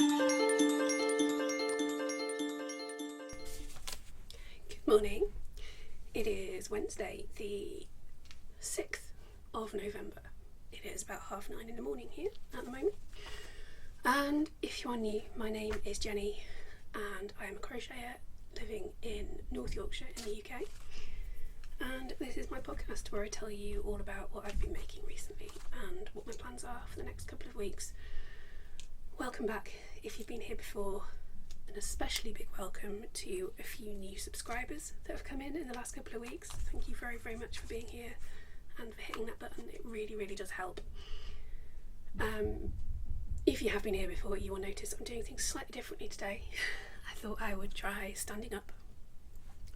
Good morning. It is Wednesday, the 6th of November. It is about 9:30 in the morning here at the moment. And if you are new, my name is Jenny and I am a crocheter living in North Yorkshire in the UK. And this is my podcast where I tell you all about what I've been making recently and what my plans are for the next couple of weeks. Welcome back if you've been here before. An especially big welcome to a few new subscribers that have come in the last couple of weeks. Thank you very, very much for being here and for hitting that button. It really, really does help. If you have been here before, you will notice I'm doing things slightly differently today. I thought I would try standing up.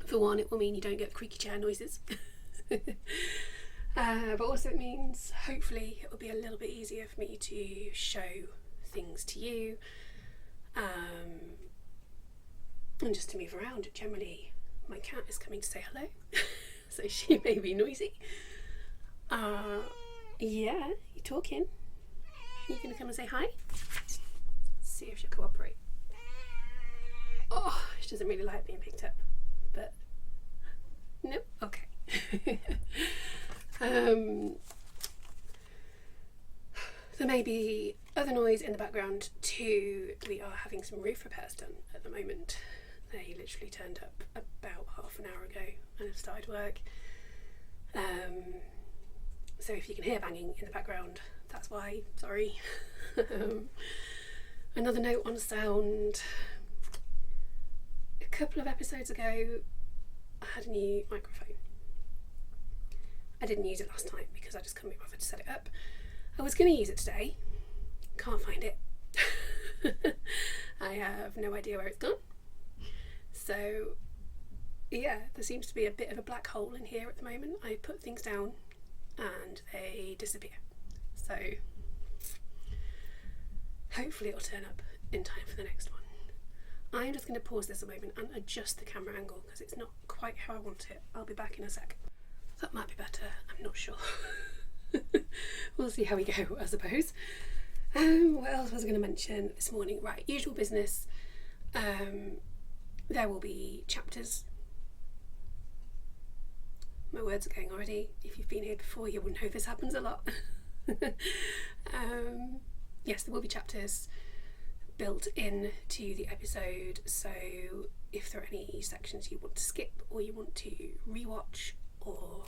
For one, it will mean you don't get creaky chair noises. But also it means hopefully it will be a little bit easier for me to show things to you. And just to move around. Generally, my cat is coming to say hello, so she may be noisy. Yeah, you talking? You gonna come and say hi? Let's see if she'll cooperate. Oh, she doesn't really like being picked up, but no, okay. There may be other noise in the background too. We are having some roof repairs done at the moment. They literally turned up about half an hour ago and have started work. So if you can hear banging in the background, that's why, sorry. Another note on sound. A couple of episodes ago, I had a new microphone. I didn't use it last time because I just couldn't be bothered to set it up. I was going to use it today. Can't find it. I have no idea where it's gone. So yeah, there seems to be a bit of a black hole in here at the moment. I put things down and they disappear. So hopefully it'll turn up in time for the next one. I'm just going to pause this a moment and adjust the camera angle because it's not quite how I want it. I'll be back in a sec. That might be better, I'm not sure. We'll see how we go, I suppose. What else was I going to mention this morning? Right, usual business. There will be chapters. My words are going already. If you've been here before, you will know this happens a lot. Yes, there will be chapters built into the episode, so if there are any sections you want to skip or you want to rewatch or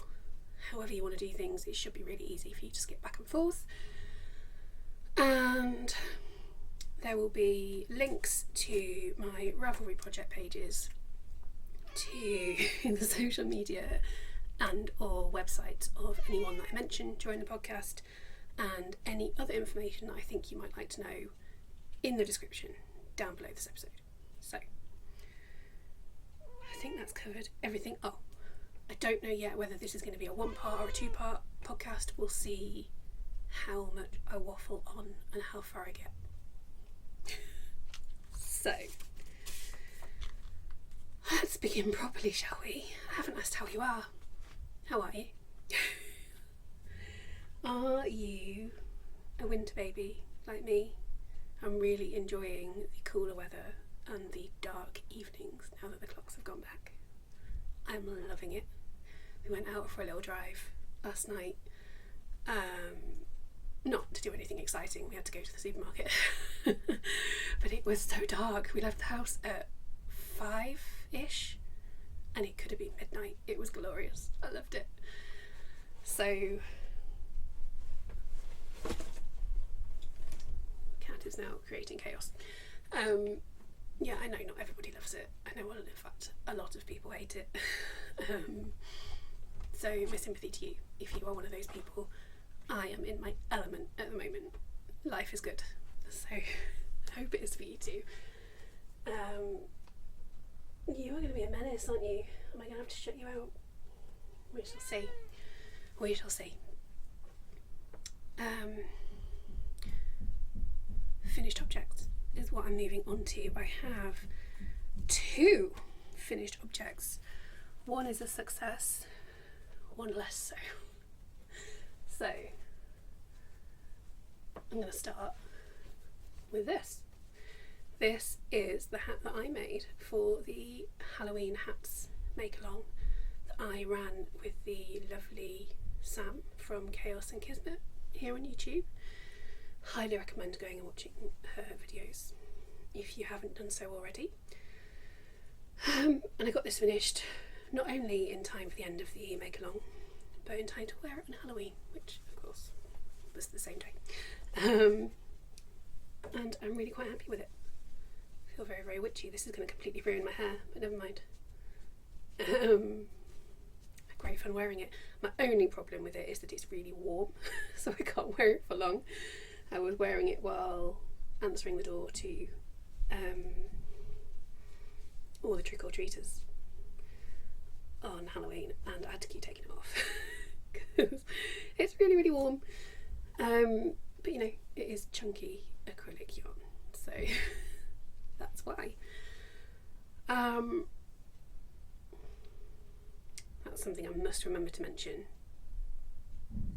however you want to do things, it should be really easy for you to skip back and forth. And there will be links to my Ravelry project pages, to the social media and or websites of anyone that I mentioned during the podcast, and any other information that I think you might like to know in the description down below this episode. So I think that's covered everything. Oh, I don't know yet whether this is going to be a 1-part or a 2-part podcast. We'll see how much I waffle on and how far I get. So let's begin properly, shall we? I haven't asked how you are. How are you? Are you a winter baby like me? I'm really enjoying the cooler weather and the dark evenings now that the clocks have gone back. I'm loving it. We went out for a little drive last night. Not to do anything exciting, we had to go to the supermarket. But it was so dark. We left the house at 5-ish and it could have been midnight. It was glorious. I loved it. So cat is now creating chaos. Yeah, I know not everybody loves it. I know, in fact, a lot of people hate it. So my sympathy to you if you are one of those people. I am in my element at the moment. Life is good. So I hope it is for you too. You are going to be a menace, aren't you? Am I going to have to shut you out? We shall see. We shall see. Finished objects is what I'm moving on to. I have 2 finished objects. One is a success, one less so. So I'm going to start with this. This is the hat that I made for the Hallowe'en Hats make-along that I ran with the lovely Sam from Chaos and Kismet here on YouTube. Highly recommend going and watching her videos if you haven't done so already. And I got this finished not only in time for the end of the make-along, but in time to wear it on Halloween, which of course was the same day. And I'm really quite happy with it. I feel very, very witchy. This is going to completely ruin my hair, but never mind. Great fun wearing it. My only problem with it is that it's really warm, so I can't wear it for long. I was wearing it while answering the door to all the trick-or-treaters on Halloween, and I had to keep taking it off because it's really, really warm. But you know, it is chunky acrylic yarn, so that's why. That's something I must remember to mention.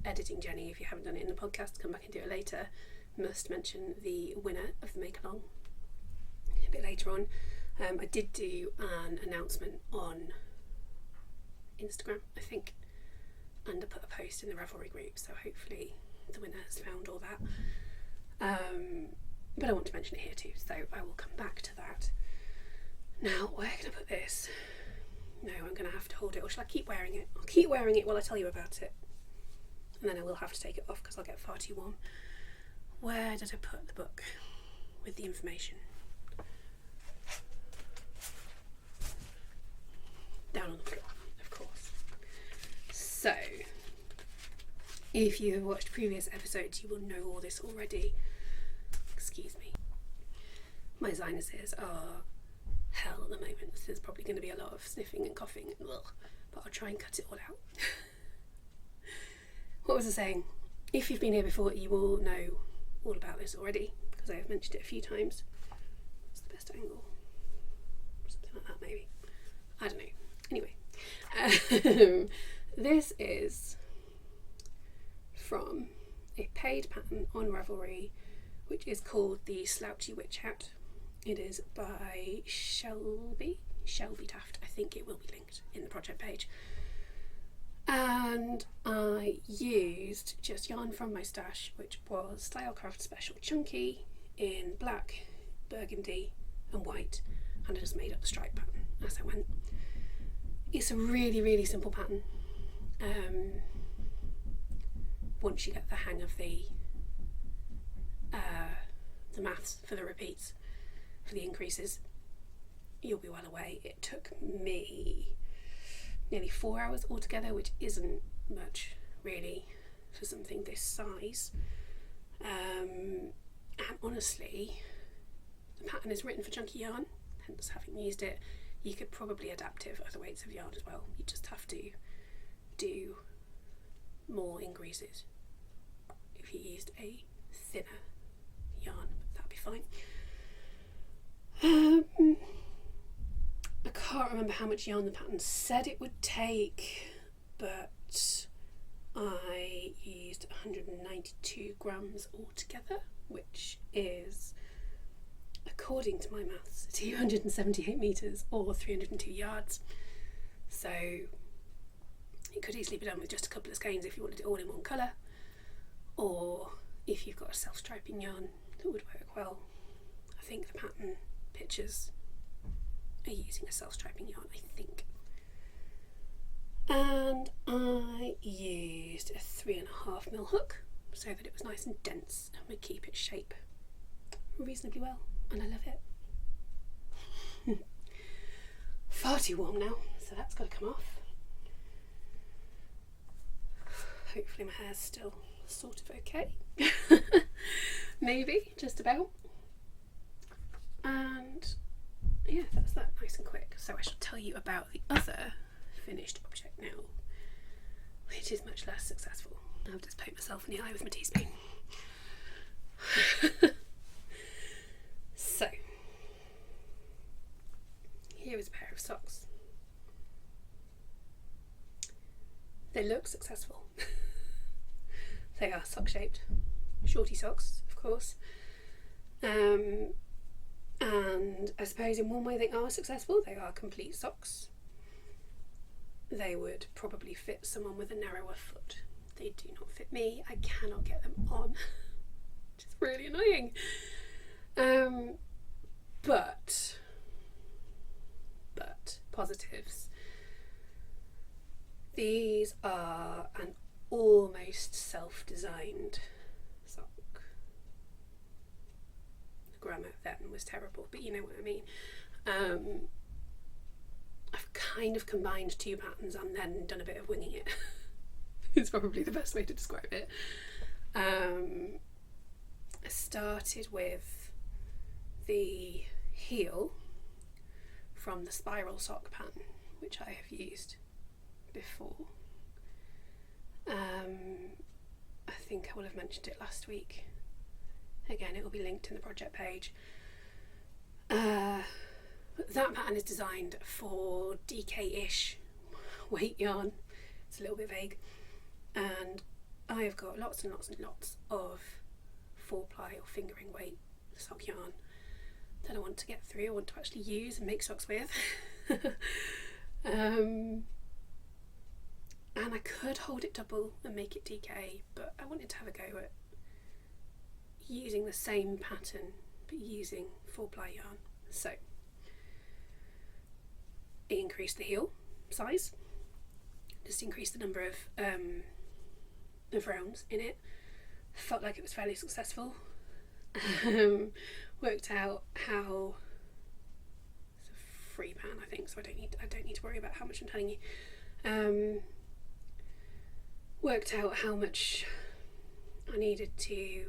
Editing Jenny, if you haven't done it in the podcast, come back and do it later. Must mention the winner of the make-along a bit later on. I did do an announcement on Instagram, I think, and I put a post in the Ravelry group, so hopefully the winner has found all that. But I want to mention it here too, so I will come back to that. Now, where can I put this? No, I'm going to have to hold it, or shall I keep wearing it? I'll keep wearing it while I tell you about it, and then I will have to take it off because I'll get far too warm. Where did I put the book with the information? Down on the floor, of course. So, if you have watched previous episodes, you will know all this already. Excuse me. My sinuses are hell at the moment. So there's probably going to be a lot of sniffing and coughing, and but I'll try and cut it all out. What was I saying? If you've been here before, you will know all about this already because I have mentioned it a few times. What's the best angle? Something like that, maybe. I don't know. Anyway, this is from a paid pattern on Ravelry, which is called the Slouchy Witch Hat. It is by Shelby Taft. I think it will be linked in the project page. And I used just yarn from my stash, which was Stylecraft Special Chunky in black, burgundy and white, and I just made up the stripe pattern as I went. It's a really, really simple pattern. Once you get the hang of the maths for the repeats, for the increases, you'll be well away. It took me nearly 4 hours altogether, which isn't much really for something this size. And honestly, the pattern is written for chunky yarn, hence having used it. You could probably adapt it for other weights of yarn as well. You just have to do more increases if you used a thinner yarn, that'd be fine. I can't remember how much yarn the pattern said it would take, but I used 192 grams altogether, which is, according to my maths, 278 metres or 302 yards. So it could easily be done with just a couple of skeins if you wanted it all in one colour, or if you've got a self-striping yarn that would work well. I think the pattern pictures are using a self-striping yarn, I think. And I used a 3.5mm hook so that it was nice and dense and would keep its shape reasonably well, and I love it. Far too warm now, so that's got to come off. Hopefully my hair's still sort of okay. Maybe, just about. And yeah, that's that, nice and quick. So I shall tell you about the other finished object now, which is much less successful. I've just poked myself in the eye with my teaspoon. So, here is a pair of socks. They look successful. They are sock shaped, shorty socks, of course. And I suppose in one way they are successful. They are complete socks. They would probably fit someone with a narrower foot. They do not fit me. I cannot get them on, which is really annoying. But positives. These are an almost self-designed sock. The grammar then was terrible, but you know what I mean. I've kind of combined two patterns and then done a bit of winging it. It's probably the best way to describe it. I started with the heel from the spiral sock pattern, which I have used before. I think I will have mentioned it last week. Again, it will be linked in the project page. That pattern is designed for DK-ish weight yarn. It's a little bit vague. And I have got lots and lots and lots of 4-ply or fingering weight sock yarn that I want to get through, I want to actually use and make socks with. And I could hold it double and make it DK, but I wanted to have a go at using the same pattern but using 4-ply yarn. So it increased the heel size, just increased the number of rounds in it. Felt like it was fairly successful. Worked out how it's a free pattern, I think, so I don't need to worry about how much I'm telling you. Worked out how much I needed to,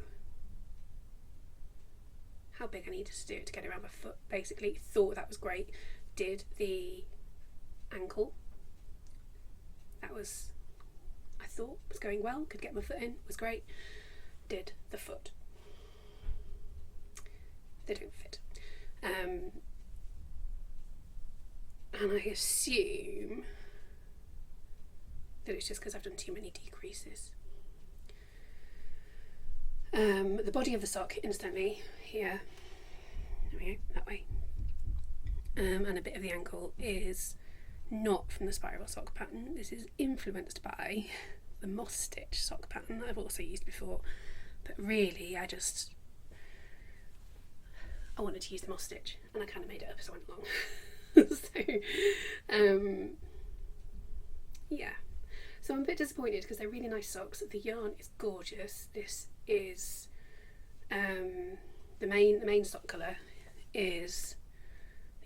how big I needed to do it to get around my foot. Basically, thought that was great. Did the ankle. That was, I thought, was going well. Could get my foot in. Was great. Did the foot. They don't fit. And I assume that it's just because I've done too many decreases. The body of the sock instantly here, there we go, that way, and a bit of the ankle is not from the spiral sock pattern. This is influenced by the moss stitch sock pattern that I've also used before, but really I wanted to use the moss stitch and I kind of made it up as I went along. Yeah, so I'm a bit disappointed because they're really nice socks. The yarn is gorgeous. This is the main sock colour is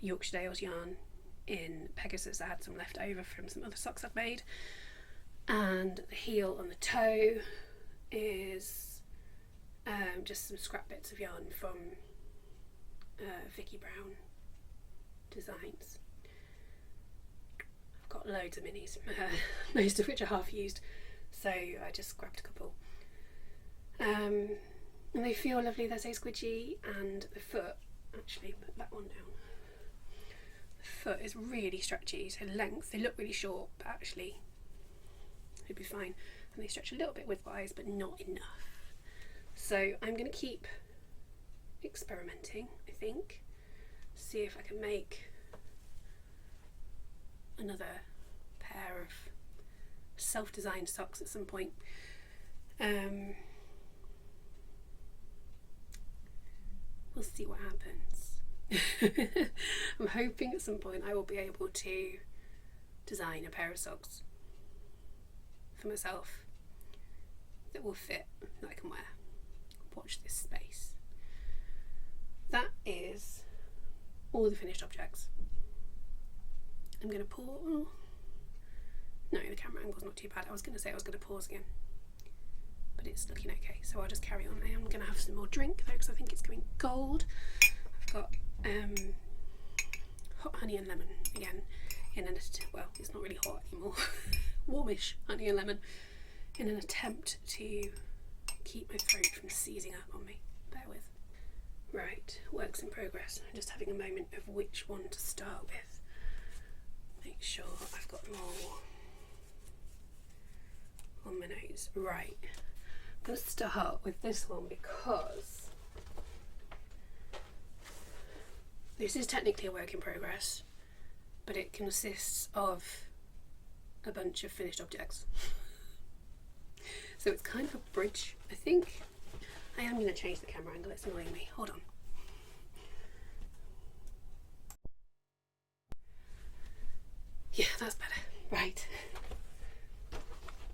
Yorkshire Dales yarn in Pegasus. I had some left over from some other socks I've made, and the heel on the toe is just some scrap bits of yarn from Vicky Brown Designs. I've got loads of minis, most of which are half used, so I just grabbed a couple. And they feel lovely, they're so squidgy, and the foot, actually put that one down, the foot is really stretchy, so length, they look really short, but actually it'd be fine, and they stretch a little bit widthwise, but not enough. So I'm going to keep experimenting, I think, see if I can make another pair of self-designed socks at some point. We'll see what happens. I'm hoping at some point I will be able to design a pair of socks for myself that will fit, that I can wear. Watch this space. That is all the finished objects. I'm going to pause. No, the camera angle's not too bad. I was going to say I was going to pause again, but it's looking okay, so I'll just carry on. I am going to have some more drink though because I think it's going cold. I've got hot honey and lemon again in an well, it's not really hot anymore. Warmish honey and lemon in an attempt to keep my throat from seizing up on me. Bear with. Right, works in progress. I'm just having a moment of which one to start with. Make sure I've got them all on my nose. Right, I'm going to start with this one because This is technically a work in progress, but it consists of a bunch of finished objects. So it's kind of a bridge, I think. I am going to change the camera angle, it's annoying me. Hold on. Yeah, that's better. Right.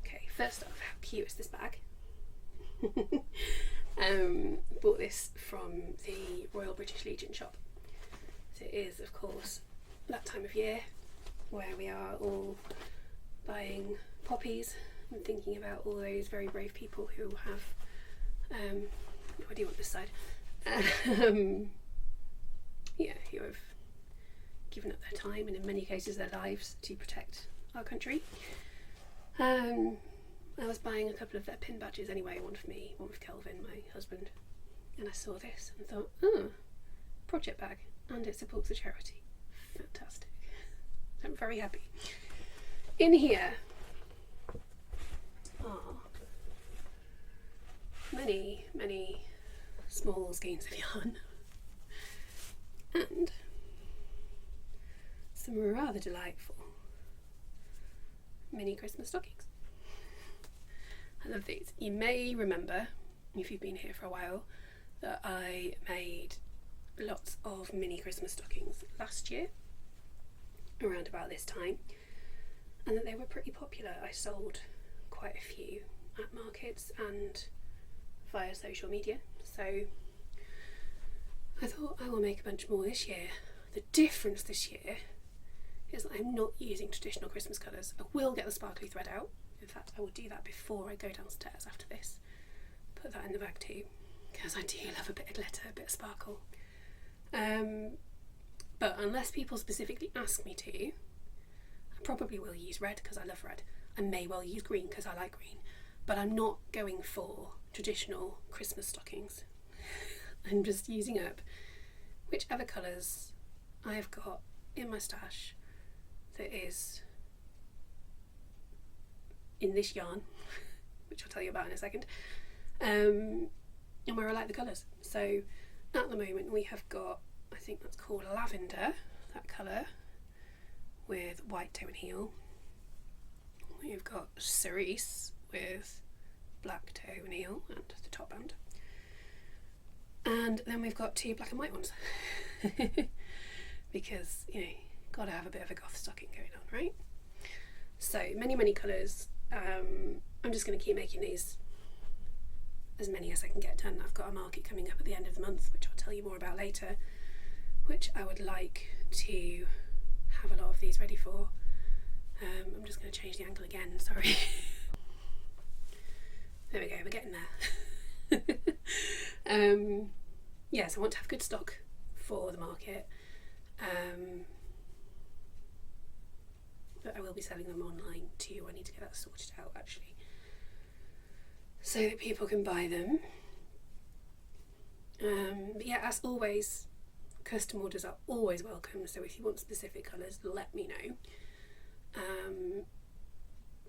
Okay, first off, how cute is this bag? Bought this from the Royal British Legion shop. So it is, of course, that time of year where we are all buying poppies and thinking about all those very brave people who have, what do you want this side? Yeah, who have given up their time and in many cases their lives to protect our country. I was buying a couple of their pin badges anyway, one for me, one for Kelvin, my husband, and I saw this and thought, oh, project bag, and it supports a charity. Fantastic. I'm very happy. In here are many, many small skeins of yarn and some rather delightful mini Christmas stockings. I love these. You may remember, if you've been here for a while, that I made lots of mini Christmas stockings last year, around about this time, and that they were pretty popular. I sold quite a few at markets and via social media, so I thought I will make a bunch more this year. The difference this year is that I'm not using traditional Christmas colours. I will get the sparkly thread out. In fact, I will do that before I go downstairs after this. Put that in the bag too, because I do love a bit of glitter, a bit of sparkle. But unless people specifically ask me to, I probably will use red because I love red. I may well use green because I like green. But I'm not going for traditional Christmas stockings. I'm just using up whichever colours I have got in my stash that is in this yarn, which I'll tell you about in a second, and where I like the colours. So at the moment we have got, I think that's called lavender, that colour, with white toe and heel. We've got cerise with black toe and heel and the top band. And then we've got two black and white ones. Because, you know, gotta have a bit of a goth stocking going on, right? So many, many colours. I'm just going to keep making these, as many as I can get done. I've got a market coming up at the end of the month, which I'll tell you more about later, which I would like to have a lot of these ready for. I'm just going to change the angle again, sorry. There we go, we're getting there. Yes, I want to have good stock for the market. But I will be selling them online too. I need to get that sorted out actually, so that people can buy them. But yeah, as always, custom orders are always welcome, so if you want specific colours, let me know.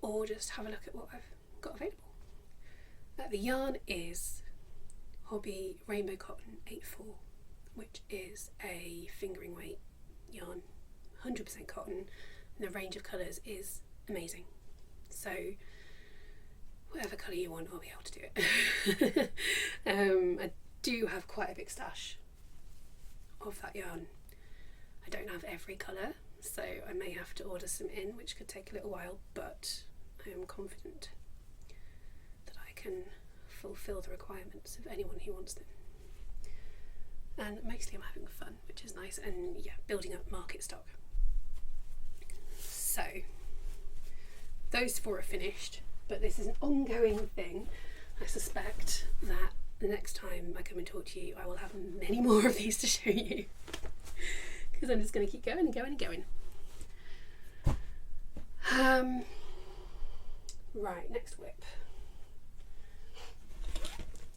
Or just have a look at what I've got available. The yarn is Hobby Rainbow Cotton 84, which is a fingering weight yarn, 100% cotton. And the range of colours is amazing. So whatever colour you want, I'll be able to do it. I do have quite a big stash of that yarn. I don't have every colour, so I may have to order some in, which could take a little while, but I am confident that I can fulfil the requirements of anyone who wants them. And mostly I'm having fun, which is nice, and yeah, building up market stock. So those four are finished, but this is an ongoing thing. I suspect that the next time I come and talk to you, I will have many more of these to show you, because I'm just going to keep going and going and going. Right, next WIP.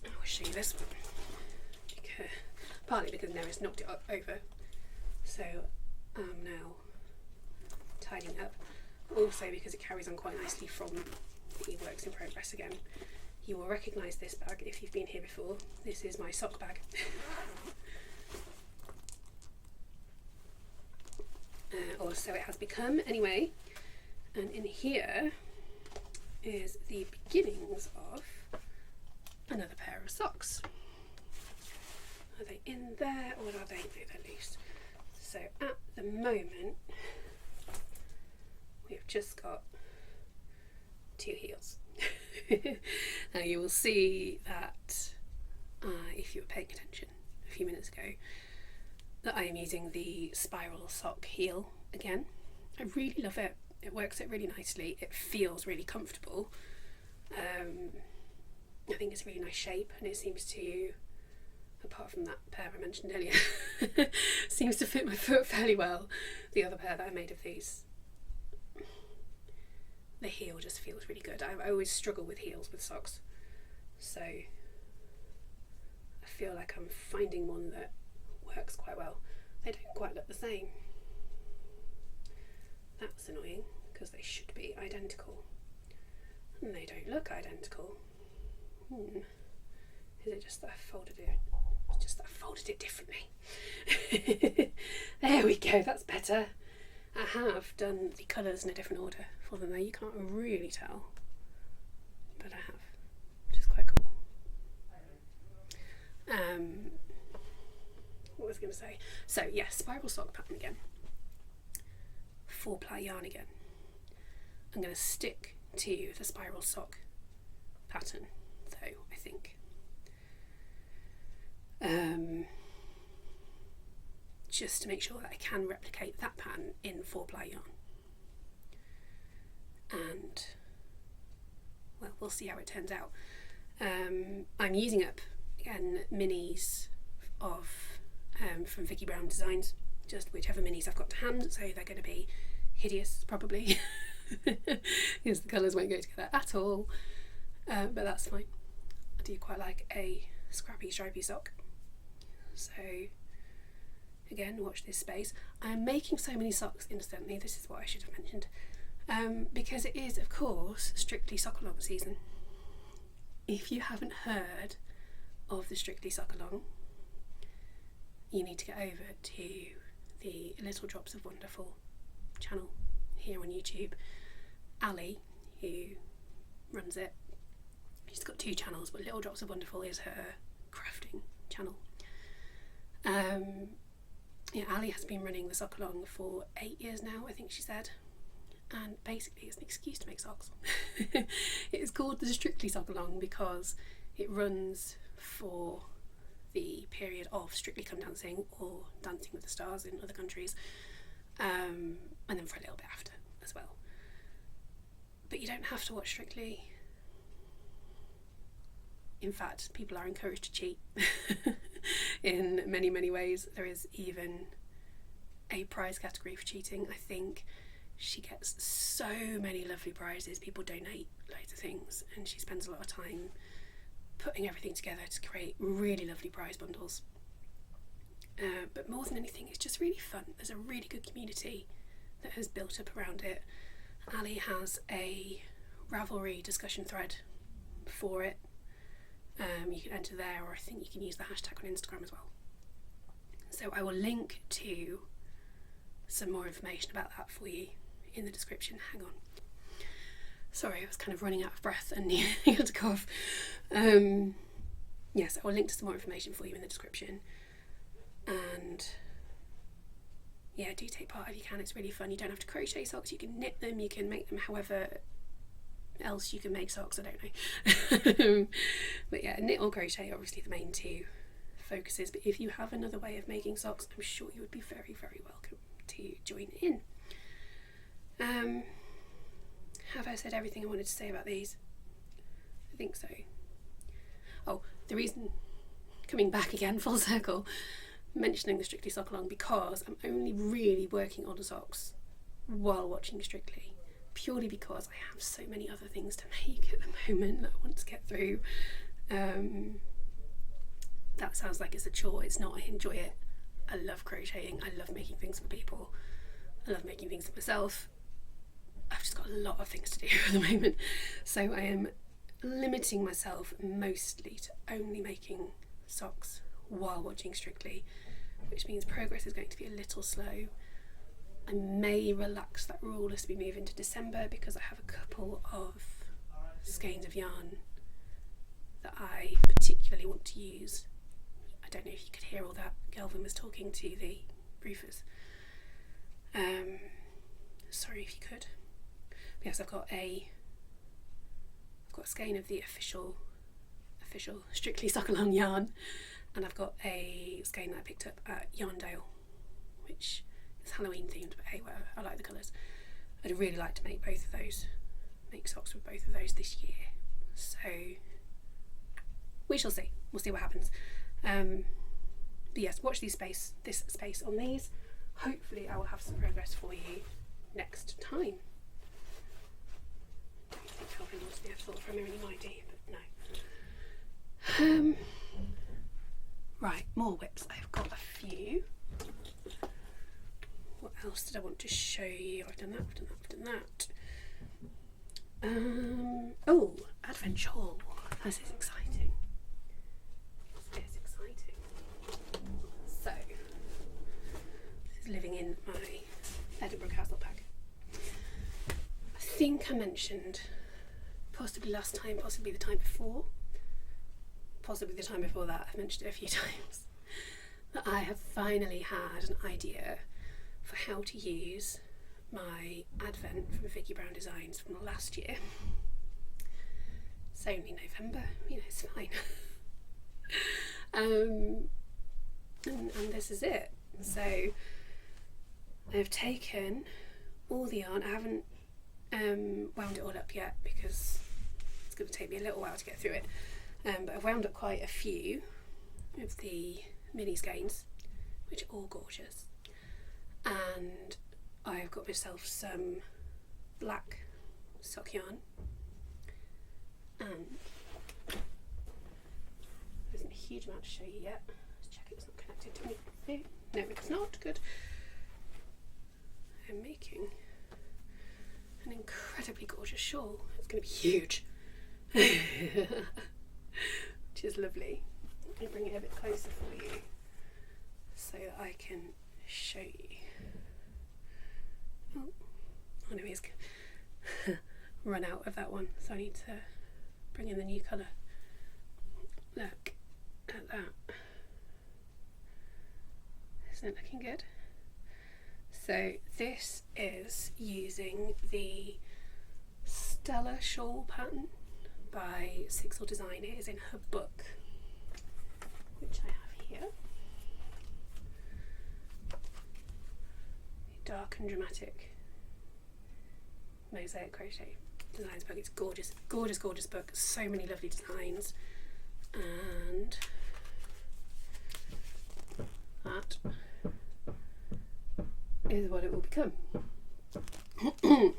I will show you this one, partly because Nera's knocked it over, so I'm now tidying up, also because it carries on quite nicely from the works in progress again. You will recognise this bag if you've been here before. This is my sock bag. or so it has become anyway. And in here is the beginnings of another pair of socks. Are they in there or are they? No, they're loose. So at the moment we've just got 2 heels. Now you will see that if you were paying attention a few minutes ago, that I am using the spiral sock heel again. I really love it. It works out really nicely. It feels really comfortable. I think it's a really nice shape, and it seems to, apart from that pair I mentioned earlier, seems to fit my foot fairly well. The other pair that I made of these, the heel just feels really good. I always struggle with heels with socks, so I feel like I'm finding one that works quite well. They don't quite look the same. That's annoying because they should be identical and they don't look identical. Is it just that I folded it? It's just that I folded it differently. There we go, that's better. I have done the colours in a different order for them though. You can't really tell, but I have, which is quite cool. What was I going to say? So yeah, spiral sock pattern again. 4-ply yarn again. I'm going to stick to the spiral sock pattern though, I think. Just to make sure that I can replicate that pattern in 4-ply yarn. And well, we'll see how it turns out. I'm using up again minis of from Vicky Brown Designs, just whichever minis I've got to hand, so they're going to be hideous probably because the colours won't go together at all, but that's fine. I do quite like a scrappy stripy sock, so again, watch this space. I'm making so many socks instantly, this is what I should have mentioned, because it is of course Strictly Sock Along season. If you haven't heard of the Strictly Sock Along, you need to get over to the Little Drops of Wonderful channel here on YouTube. Ali, who runs it, she's got 2 channels, but Little Drops of Wonderful is her crafting channel. Yeah, Ali has been running the sock along for 8 years now, I think she said, and basically it's an excuse to make socks. It is called the Strictly Sock Along because it runs for the period of Strictly Come Dancing or Dancing with the Stars in other countries, and then for a little bit after as well. But you don't have to watch Strictly. In fact, people are encouraged to cheat in many, many ways. There is even a prize category for cheating. I think she gets so many lovely prizes. People donate loads of things and she spends a lot of time putting everything together to create really lovely prize bundles. But more than anything, it's just really fun. There's a really good community that has built up around it. Ali has a Ravelry discussion thread for it. You can enter there, or I think you can use the hashtag on Instagram as well. So I will link to some more information about that for you in the description. Hang on. Sorry, I was kind of running out of breath and needed to cough. Yes, I will link to some more information for you in the description. And yeah, do take part if you can. It's really fun. You don't have to crochet socks. You can knit them. You can make them however else you can make socks. I don't know. But yeah, knit or crochet are obviously the main 2 focuses. But if you have another way of making socks, I'm sure you would be very, very welcome to join in. Have I said everything I wanted to say about these? I think so. Oh, the reason, coming back again full circle, mentioning the Strictly Sock Along, because I'm only really working on the socks while watching Strictly, purely because I have so many other things to make at the moment that I want to get through. That sounds like it's a chore. It's not. I enjoy it. I love crocheting. I love making things for people. I love making things for myself. I've just got a lot of things to do at the moment, so I am limiting myself mostly to only making socks while watching Strictly, which means progress is going to be a little slow. I may relax that rule as we move into December, because I have a couple of skeins of yarn that I particularly want to use. I don't know if you could hear all that. Kelvin was talking to the roofers. Sorry if you could. But yes, I've got a skein of the official Strictly Sock Along yarn, and I've got a skein that I picked up at Yarndale, which is Halloween themed, but hey, whatever, I like the colours. I'd really like to make both of those, make socks with both of those this year, so we shall see. We'll see what happens. But yes, watch this space on these. Hopefully I will have some progress for you next time. I don't think Calvin wants me, I thought for a minute he might do, but no. Right, more whips. I've got a few. What else did I want to show you? I've done that. Oh, Advent shawl. This is exciting. This is exciting. So, this is living in my Edinburgh Castle pack. I think I mentioned, possibly last time, possibly the time before, possibly the time before that, I've mentioned it a few times, that I have finally had an idea for how to use my Advent from Vicky Brown Designs from last year. It's only November, you know, it's fine. And this is it. So I've taken all the yarn. I haven't wound it all up yet because it's going to take me a little while to get through it. But I've wound up quite a few of the mini skeins, which are all gorgeous. And I've got myself some black sock yarn, and there isn't a huge amount to show you yet. Let's check it's not connected to me. No, it's not. Good. I'm making an incredibly gorgeous shawl. It's going to be huge, which is lovely. Let me bring it a bit closer for you so that I can show you. Oh no, he's run out of that one, so I need to bring in the new colour. Look at that. Isn't it looking good? So this is using the Stella shawl pattern by Sixel Design. It is in her book, which I have here. Dark and dramatic mosaic crochet designs book. It's gorgeous, gorgeous, gorgeous book. So many lovely designs, and that is what it will become. I'm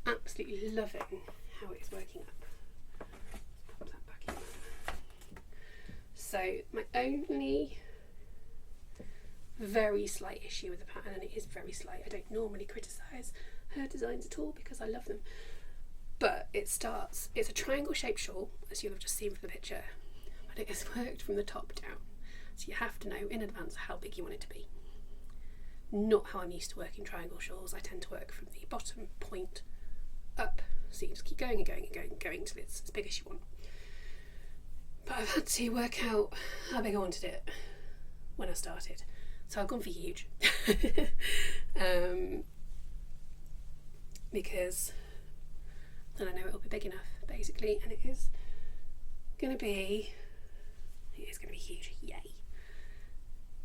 absolutely loving how it's working up. Pop that back in. So my only very slight issue with the pattern, and it is very slight, I don't normally criticise her designs at all because I love them, but it's a triangle shaped shawl, as you'll have just seen from the picture, but it is worked from the top down, so you have to know in advance how big you want it to be. Not how I'm used to working triangle shawls. I tend to work from the bottom point up, so you just keep going and going and going and going till it's as big as you want. But I've had to work out how big I wanted it when I started, so I've gone for huge. Because then I know it'll be big enough, basically, and it is going to be huge, yay.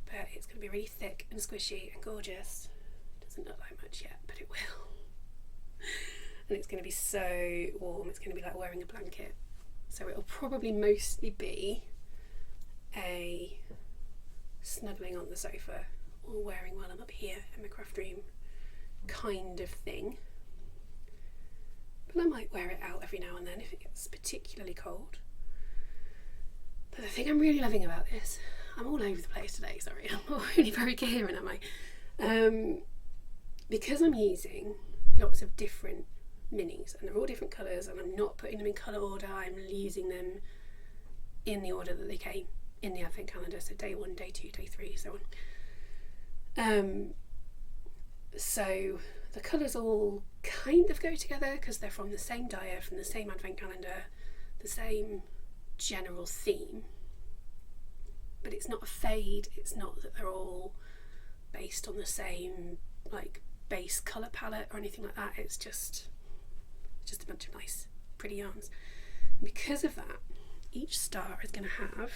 But it's going to be really thick and squishy and gorgeous. Doesn't look like much yet, but it will. And it's going to be so warm, it's going to be like wearing a blanket. So it'll probably mostly be a snuggling on the sofa or wearing while I'm up here in my craft room kind of thing. But I might wear it out every now and then if it gets particularly cold. But the thing I'm really loving about this, I'm all over the place today, sorry, I'm not really very coherent, am I? Because I'm using lots of different minis and they're all different colours, and I'm not putting them in colour order, I'm using them in the order that they came in the advent calendar, so day 1, day 2, day 3, so on. So the colours all kind of go together because they're from the same diet, from the same advent calendar, the same general theme. But it's not a fade, it's not that they're all based on the same like base colour palette or anything like that. It's just a bunch of nice, pretty yarns. And because of that, each star is going to have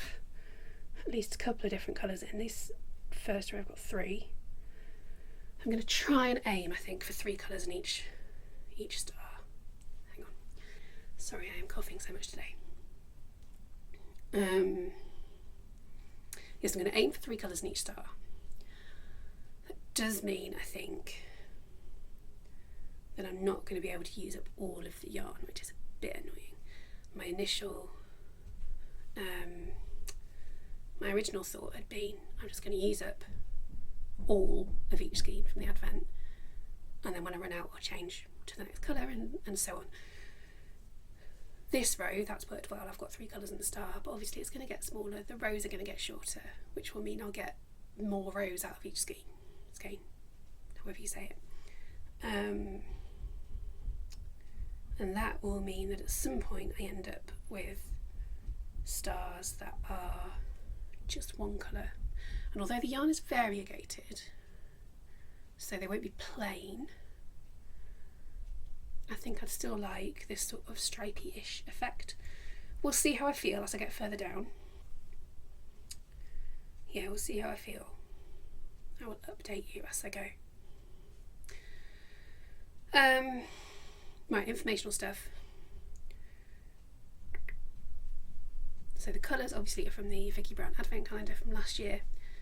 at least a couple of different colours in. This first row I've got 3. I'm going to try and aim, I think, for 3 colours in each star. Hang on. Sorry, I am coughing so much today. Yes, I'm going to aim for 3 colours in each star. That does mean, I think, that I'm not going to be able to use up all of the yarn, which is a bit annoying. My initial, my original thought had been I'm just going to use up all of each skein from the advent, and then when I run out I'll change to the next colour and so on. This row, that's worked well. I've got 3 colours in the star, but obviously it's going to get smaller. The rows are going to get shorter, which will mean I'll get more rows out of each skein, however you say it. And that will mean that at some point I end up with stars that are just one colour. And although the yarn is variegated, so they won't be plain, I think I'd still like this sort of stripy-ish effect. We'll see how I feel as I get further down. Yeah, we'll see how I feel. I will update you as I go. Right, informational stuff. So the colours obviously are from the Vicky Brown Advent Calendar from last year,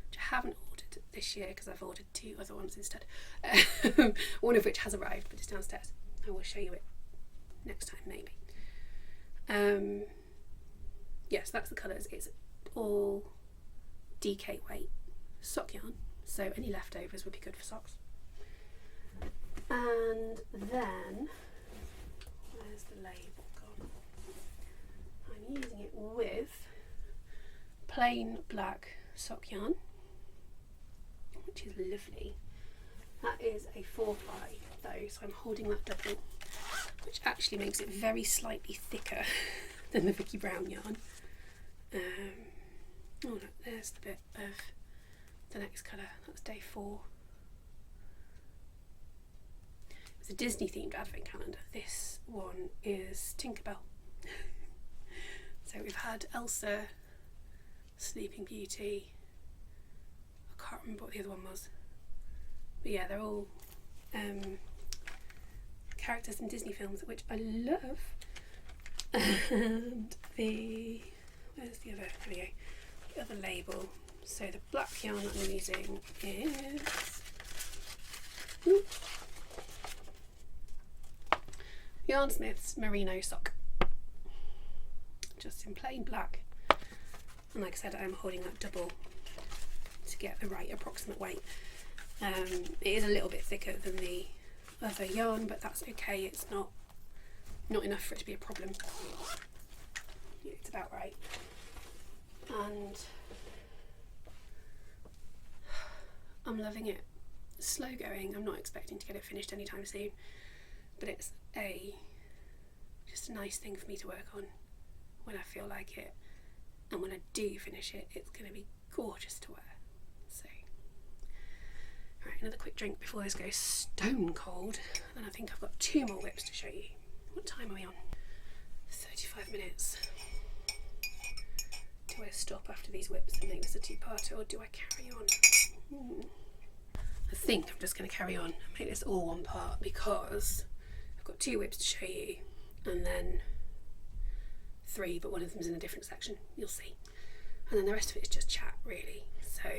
which I haven't ordered this year because I've ordered 2 other ones instead. One of which has arrived but it's downstairs. I will show you it next time maybe. Yes, that's the colours. It's all DK weight sock yarn, so any leftovers would be good for socks. And then, where's the label gone? I'm using it with plain black sock yarn, which is lovely. That is a 4-ply though, so I'm holding that double, which actually makes it very slightly thicker than the Vicky Brown yarn. Oh look, there's the bit of the next colour. That's day 4. It's a Disney themed advent calendar. This one is Tinkerbell. So we've had Elsa, Sleeping Beauty, I can't remember what the other one was, but yeah, they're all characters from Disney films, which I love. And where's the other, there we go, the other label. So the black yarn that I'm using is Yarnsmith's Merino Sock, just in plain black, and like I said, I'm holding that double to get the right approximate weight. It is a little bit thicker than the other yarn, but that's okay. It's not enough for it to be a problem. It's about right. And I'm loving it. It's slow going. I'm not expecting to get it finished anytime soon, but it's just a nice thing for me to work on when I feel like it, and when I do finish it, it's going to be gorgeous to wear. So, right, another quick drink before this goes stone cold, and I think I've got 2 more whips to show you. What time are we on? 35 minutes. Do I stop after these whips and make this a 2-parter, or do I carry on? I think I'm just going to carry on and make this all one part, because I've got 2 whips to show you, and then 3, but one of them's in a different section, you'll see. And then the rest of it is just chat, really. So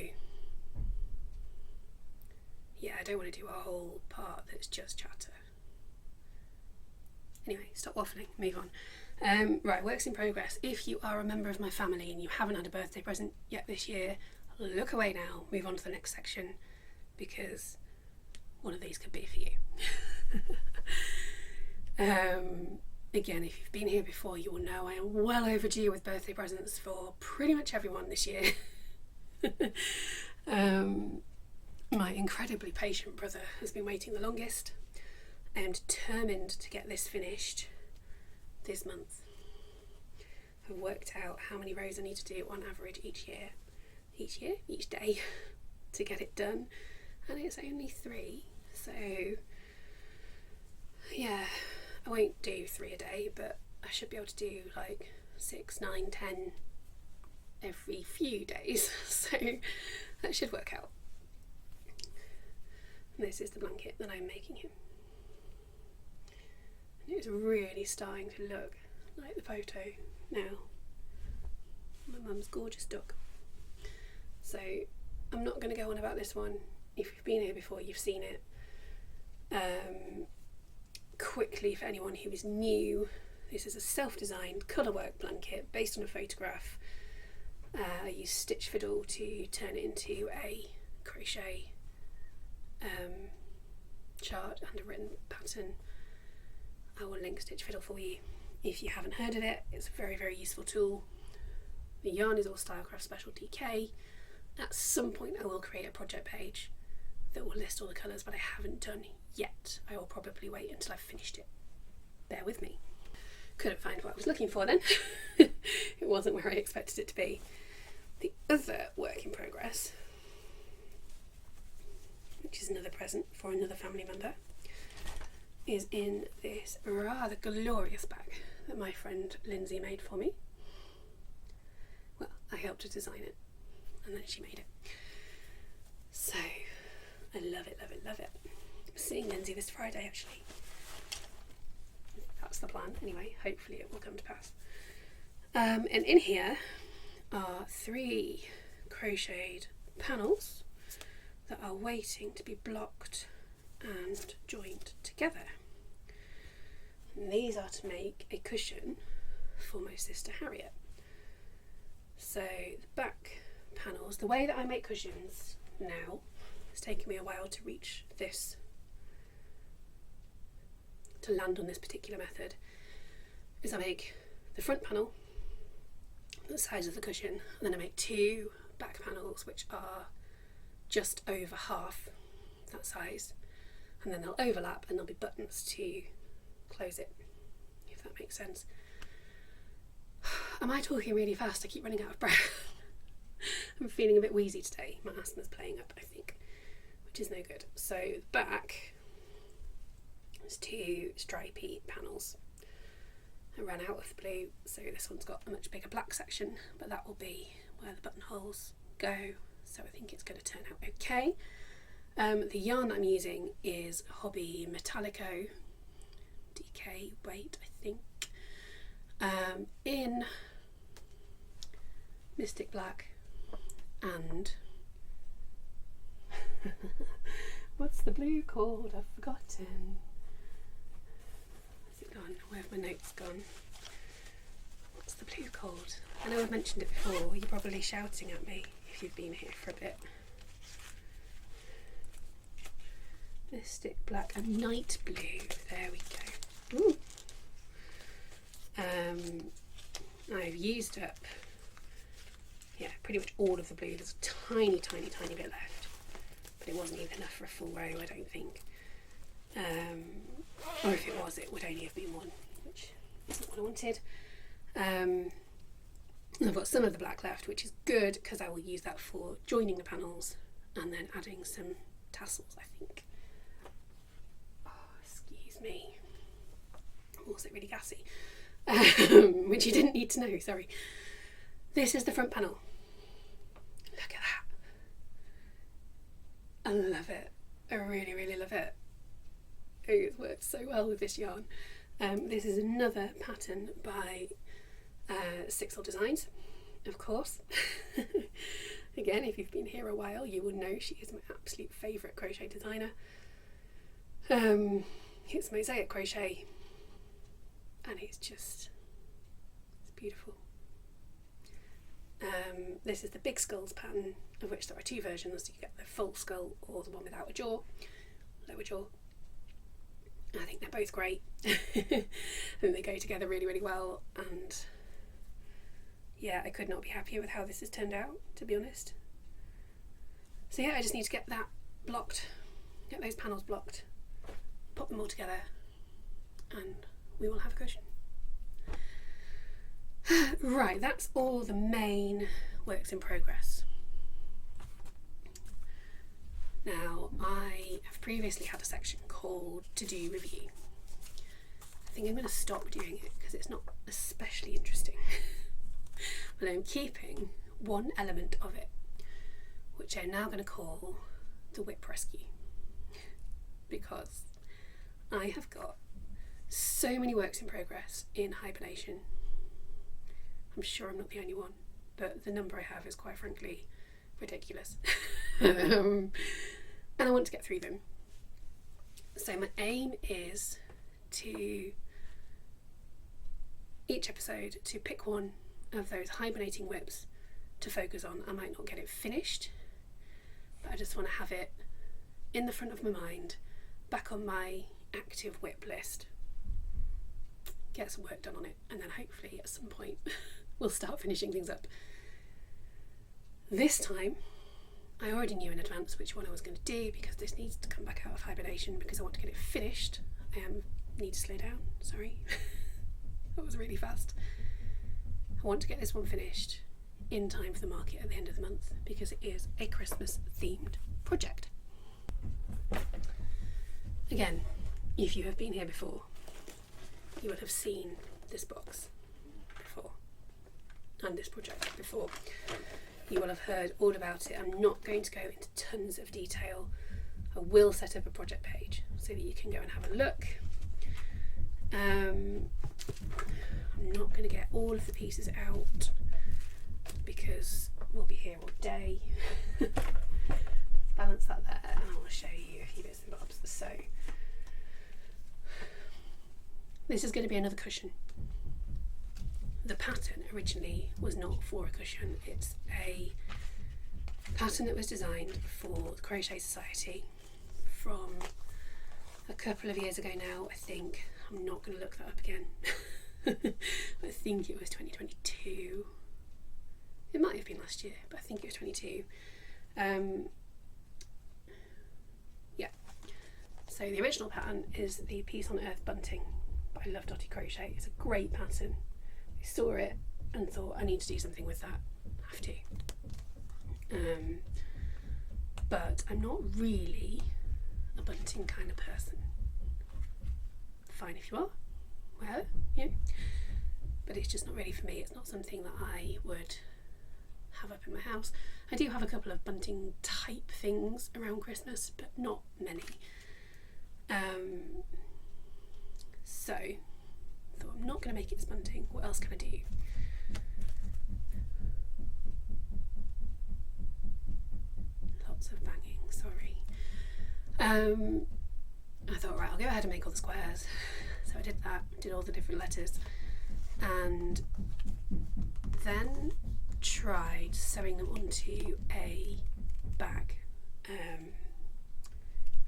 yeah, I don't want to do a whole part that's just chatter. Anyway, stop waffling, move on. Right, works in progress. If you are a member of my family and you haven't had a birthday present yet this year, look away now, move on to the next section, because one of these could be for you. Again, if you've been here before, you will know I am well overdue with birthday presents for pretty much everyone this year. My incredibly patient brother has been waiting the longest. I am determined to get this finished this month. I've worked out how many rows I need to do on average each day to get it done, and it's only 3, so yeah, I won't do 3 a day, but I should be able to do like 6, 9, 10 every few days, so that should work out. And this is the blanket that I'm making him. And it's really starting to look like the photo now. My mum's gorgeous dog. So I'm not going to go on about this one. If you've been here before, you've seen it. Quickly, for anyone who is new, this is a self-designed colourwork blanket based on a photograph. I used stitch fiddle to turn it into a crochet chart and a written pattern. I will link stitch fiddle for you if you haven't heard of it. It's a very, very useful tool. The yarn is all Stylecraft Special DK. At some point I will create a project page that will list all the colours, but I haven't done yet. I will probably wait until I've finished it. Bear with me. Couldn't find what I was looking for then. It wasn't where I expected it to be. The other work in progress, which is another present for another family member, is in this rather glorious bag that my friend Lindsay made for me. Well, I helped her design it, and then she made it. So, I love it, love it, love it. I'm seeing Lindsay this Friday, actually. That's the plan. Anyway, hopefully it will come to pass. And in here are 3 crocheted panels that are waiting to be blocked and joined together. And these are to make a cushion for my sister Harriet. So the back panels, the way that I make cushions now, it's taken me a while to reach this, to land on this particular method, is I make the front panel, the size of the cushion, and then I make 2 back panels which are just over half that size, and then they'll overlap and there'll be buttons to close it, if that makes sense. Am I talking really fast? I keep running out of breath. I'm feeling a bit wheezy today. My asthma's playing up, I think, which is no good. So the back is 2 stripy panels. I ran out of the blue, so this one's got a much bigger black section, but that will be where the buttonholes go, so I think it's going to turn out okay. The yarn I'm using is Hobby Metallico DK weight, I think, in Mystic Black and what's the blue called? I've forgotten. Where's it gone? Where have my notes gone? What's the blue called? I know I've mentioned it before. You're probably shouting at me if you've been here for a bit. Mystic Black and Night Blue. There we go. Ooh. I've used up, yeah, pretty much all of the blue. There's a tiny, tiny, tiny bit left, but it wasn't even enough for a full row, I don't think. Or if it was, it would only have been 1, which isn't what I wanted. I've got some of the black left, which is good because I will use that for joining the panels and then adding some tassels, I think. Oh, excuse me. I'm also really gassy, which you didn't need to know, sorry. This is the front panel. Look at that. I love it. I really, really love it. It works so well with this yarn. This is another pattern by Sixel Designs, of course. Again, if you've been here a while, you will know she is my absolute favourite crochet designer. It's mosaic crochet, and it's beautiful. This is the big skulls pattern, of which there are 2 versions. You get the full skull or the one without a jaw, lower jaw. I think they're both great. I think they go together really, really well, and yeah, I could not be happier with how this has turned out, to be honest. So yeah, I just need to get that blocked, get those panels blocked, pop them all together, and we will have a cushion. Right, that's all the main works in progress. Now, I have previously had a section called To Do Review. I think I'm going to stop doing it because it's not especially interesting. But I'm keeping one element of it, which I'm now going to call the WIP Rescue, because I have got so many works in progress in hibernation. I'm sure I'm not the only one, but the number I have is quite frankly ridiculous. And I want to get through them. So my aim is to, each episode, to pick one of those hibernating WIPs to focus on. I might not get it finished, but I just want to have it in the front of my mind, back on my active WIP list, get some work done on it, and then hopefully at some point we'll start finishing things up. This time I already knew in advance which one I was going to do, because this needs to come back out of hibernation because I want to get it finished. I need to slow down, sorry. That was really fast. I want to get this one finished in time for the market at the end of the month, because it is a Christmas themed project. Again, if you have been here before, you will have seen this box before and this project before. You will have heard all about it. I'm not going to go into tons of detail. I will set up a project page so that you can go and have a look. I'm not going to get all of the pieces out because we'll be here all day. Balance that there, and I will show you a few bits and bobs. So this is going to be another cushion. The pattern originally was not for a cushion. It's a pattern that was designed for the Crochet Society from a couple of years ago now, I think. I'm not going to look that up again. I think it was 2022. It might have been last year, but I think it was 22. Yeah. So the original pattern is the Peace on Earth bunting by Love Dotty Crochet. It's a great pattern. I saw it and thought I need to do something with that. Have to. But I'm not really a bunting kind of person. Fine if you are, well, yeah. But it's just not really for me. It's not something that I would have up in my house. I do have a couple of bunting type things around Christmas, but not many. So I thought, I'm not going to make it as bunting. What else can I do? Lots of banging, sorry. I thought, right, I'll go ahead and make all the squares. So I did that, did all the different letters, and then tried sewing them onto a bag.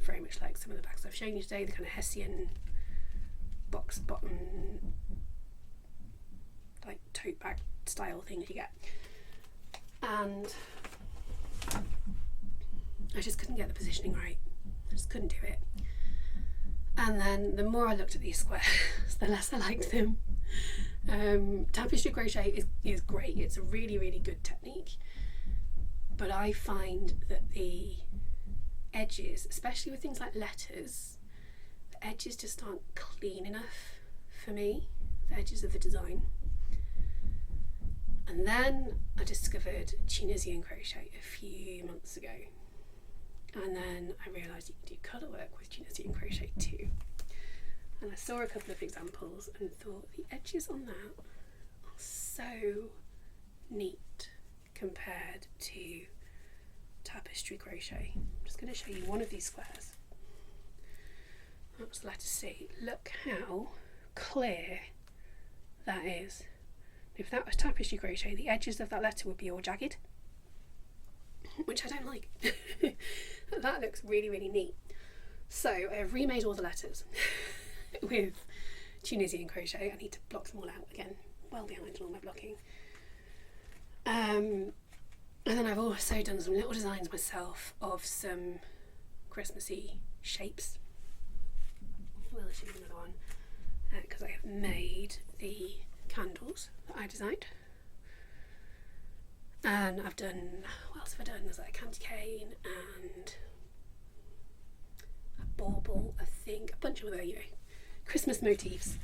Very much like some of the bags I've shown you today, the kind of Hessian box bottom, like tote bag style things you get. And I just couldn't get the positioning right. I just couldn't do it. And then the more I looked at these squares, the less I liked them. Tapestry crochet is great. It's a really, really good technique. But I find that the edges, especially with things like letters, the edges just aren't clean enough for me, the edges of the design. And then I discovered Tunisian crochet a few months ago. And then I realised you can do colour work with Tunisian crochet too. And I saw a couple of examples and thought the edges on that are so neat compared to tapestry crochet. I'm just going to show you one of these squares. That's letter C. Look how clear that is. If that was tapestry crochet, the edges of that letter would be all jagged, which I don't like. That looks really, really neat. So I have remade all the letters with Tunisian crochet. I need to block them all out again, well behind on all my blocking. And then I've also done some little designs myself of some Christmassy shapes. I will show you another one because I have made the candles that I designed. And I've done, what else have I done? There's like a candy cane and a bauble, I think, a bunch of other, Christmas motifs.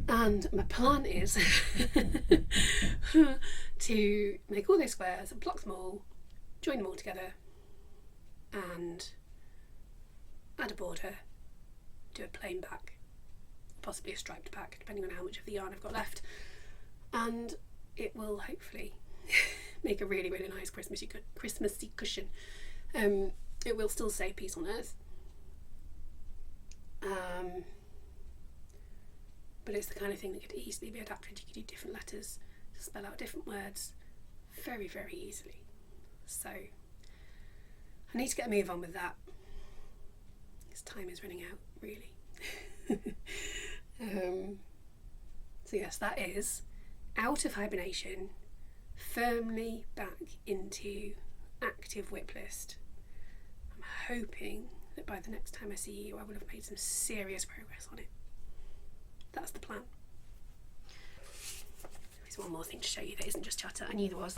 And my plan is to make all those squares and block them all, join them all together, and add a border, do a plain back, possibly a striped back, depending on how much of the yarn I've got left. And it will hopefully make a really, really nice Christmassy cushion. It will still say peace on earth. But it's the kind of thing that could easily be adapted. You could do different letters to spell out different words very, very easily. So I need to get a move on with that. Because time is running out, really. So yes, that is out of hibernation, firmly back into active WIP list. I'm hoping that by the next time I see you, I will have made some serious progress on it. That's the plan. There's one more thing to show you that isn't just chatter. I knew there was.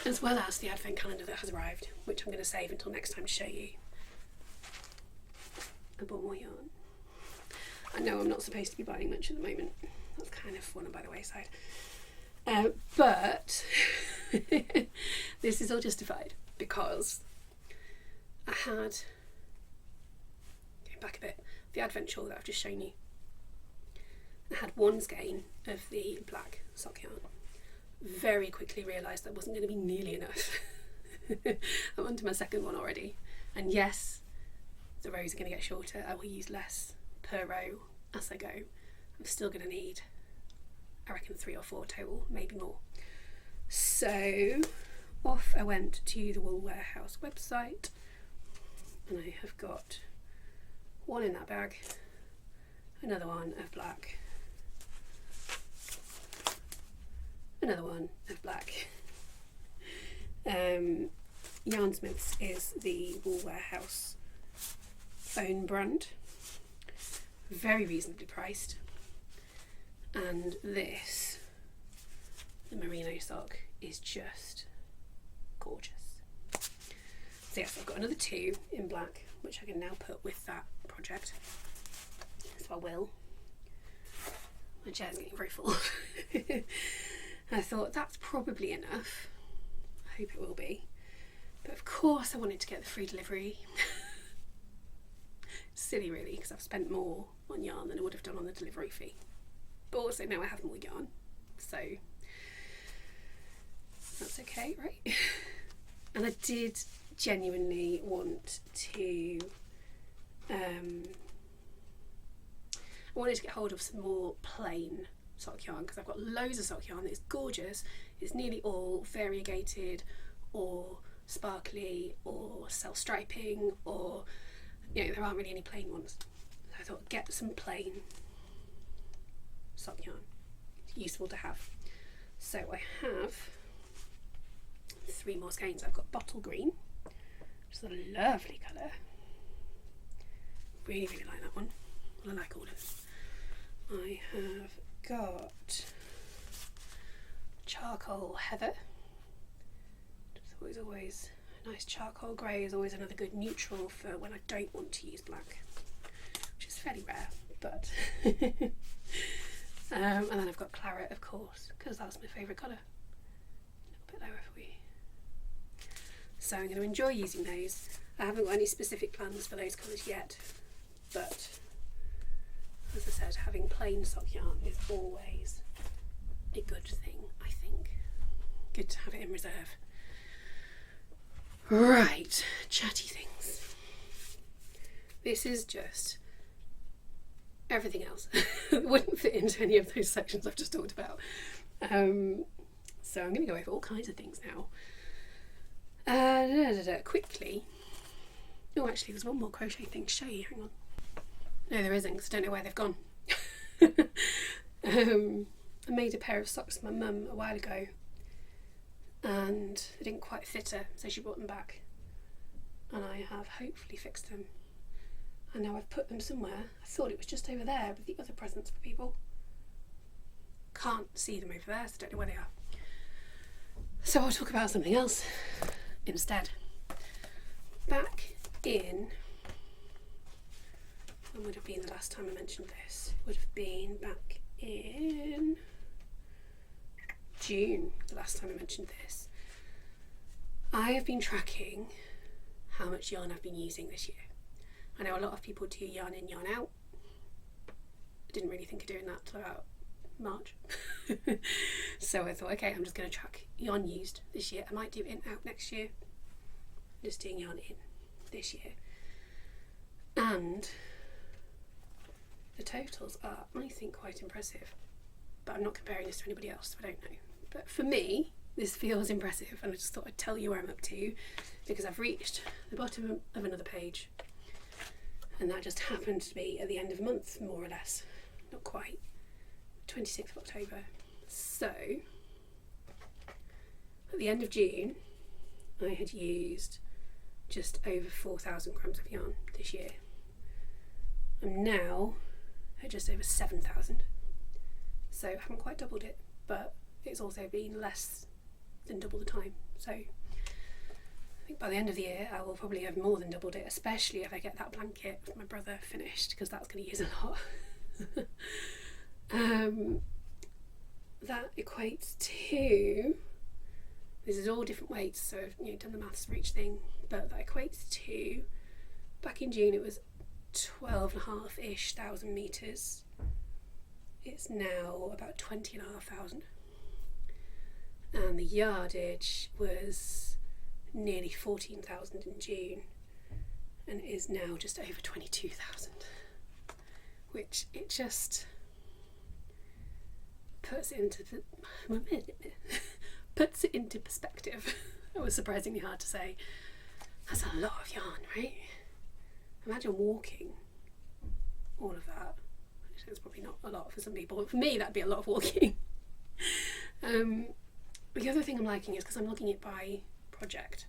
As well as the advent calendar that has arrived, which I'm going to save until next time to show you. I bought more yarn. I know I'm not supposed to be buying much at the moment. That's kind of fallen by the wayside. But this is all justified because I had, going back a bit, the advent shawl that I've just shown you. I had one skein of the black sock yarn. Very quickly realised that wasn't going to be nearly enough. I'm onto my second one already. And yes, the rows are going to get shorter. I will use less per row as I go. I'm still going to need, I reckon, 3 or 4 total, maybe more. So off I went to the Wool Warehouse website, and I have got one in that bag, another one of black, another one of black. Yarnsmiths is the Wool Warehouse own brand, very reasonably priced. And this, the merino sock, is just gorgeous. So yes, I've got another 2 in black, which I can now put with that project. So I will. My chair's getting very full. I thought that's probably enough. I hope it will be. But of course I wanted to get the free delivery. Silly really, because I've spent more on yarn than I would have done on the delivery fee. But also now I have more yarn, so that's okay, right? And I did genuinely want to I wanted to get hold of some more plain sock yarn, because I've got loads of sock yarn that is gorgeous. It's nearly all variegated or sparkly or self-striping, or there aren't really any plain ones. So I thought, get some plain sock yarn. It's useful to have. So I have 3 more skeins. I've got bottle green, which is a lovely colour. Really, really like that one. I like all of them. I have got charcoal heather. It's always a nice charcoal grey is always another good neutral for when I don't want to use black, which is fairly rare, but and then I've got claret, of course, because that's my favourite colour. A little bit lower for you. So I'm going to enjoy using those. I haven't got any specific plans for those colours yet, but as I said, having plain sock yarn is always a good thing, I think. Good to have it in reserve. Right, chatty things. This is just everything else. It wouldn't fit into any of those sections I've just talked about. So I'm going to go over all kinds of things now. Quickly. Oh, actually, there's one more crochet thing to show you. Hang on. No, there isn't, because I don't know where they've gone. I made a pair of socks for my mum a while ago, and they didn't quite fit her, so she brought them back, and I have hopefully fixed them, and now I've put them somewhere. I thought it was just over there with the other presents for people. Can't see them over there, so don't know where they are. So I'll talk about something else instead. Back in, when would have been the last time I mentioned this? Would have been back in June, the last time I mentioned this. I have been tracking how much yarn I've been using this year. I know a lot of people do yarn in, yarn out. I didn't really think of doing that till about March. So I thought, okay, I'm just going to track yarn used this year. I might do in, out next year. Just doing yarn in this year. And the totals are, I think, quite impressive. But I'm not comparing this to anybody else, so I don't know. But for me, this feels impressive, and I just thought I'd tell you where I'm up to, because I've reached the bottom of another page, and that just happened to be at the end of a month, more or less. Not quite. 26th of October. So, at the end of June, I had used just over 4,000 grams of yarn this year. I'm now at just over 7,000. So I haven't quite doubled it, but it's also been less than double the time. So I think by the end of the year I will probably have more than doubled it, especially if I get that blanket for my brother finished, because that's going to use a lot. That equates to, this is all different weights, so I've done the maths for each thing, but that equates to, back in June it was 12,500-ish thousand metres. It's now about 20,500, and the yardage was nearly 14,000 in June, and it is now just over 22,000, which it just puts it into perspective. That was surprisingly hard to say. That's a lot of yarn, right? Imagine walking all of that. It's probably not a lot for some people, but for me that'd be a lot of walking. The other thing I'm liking is, because I'm looking at by project,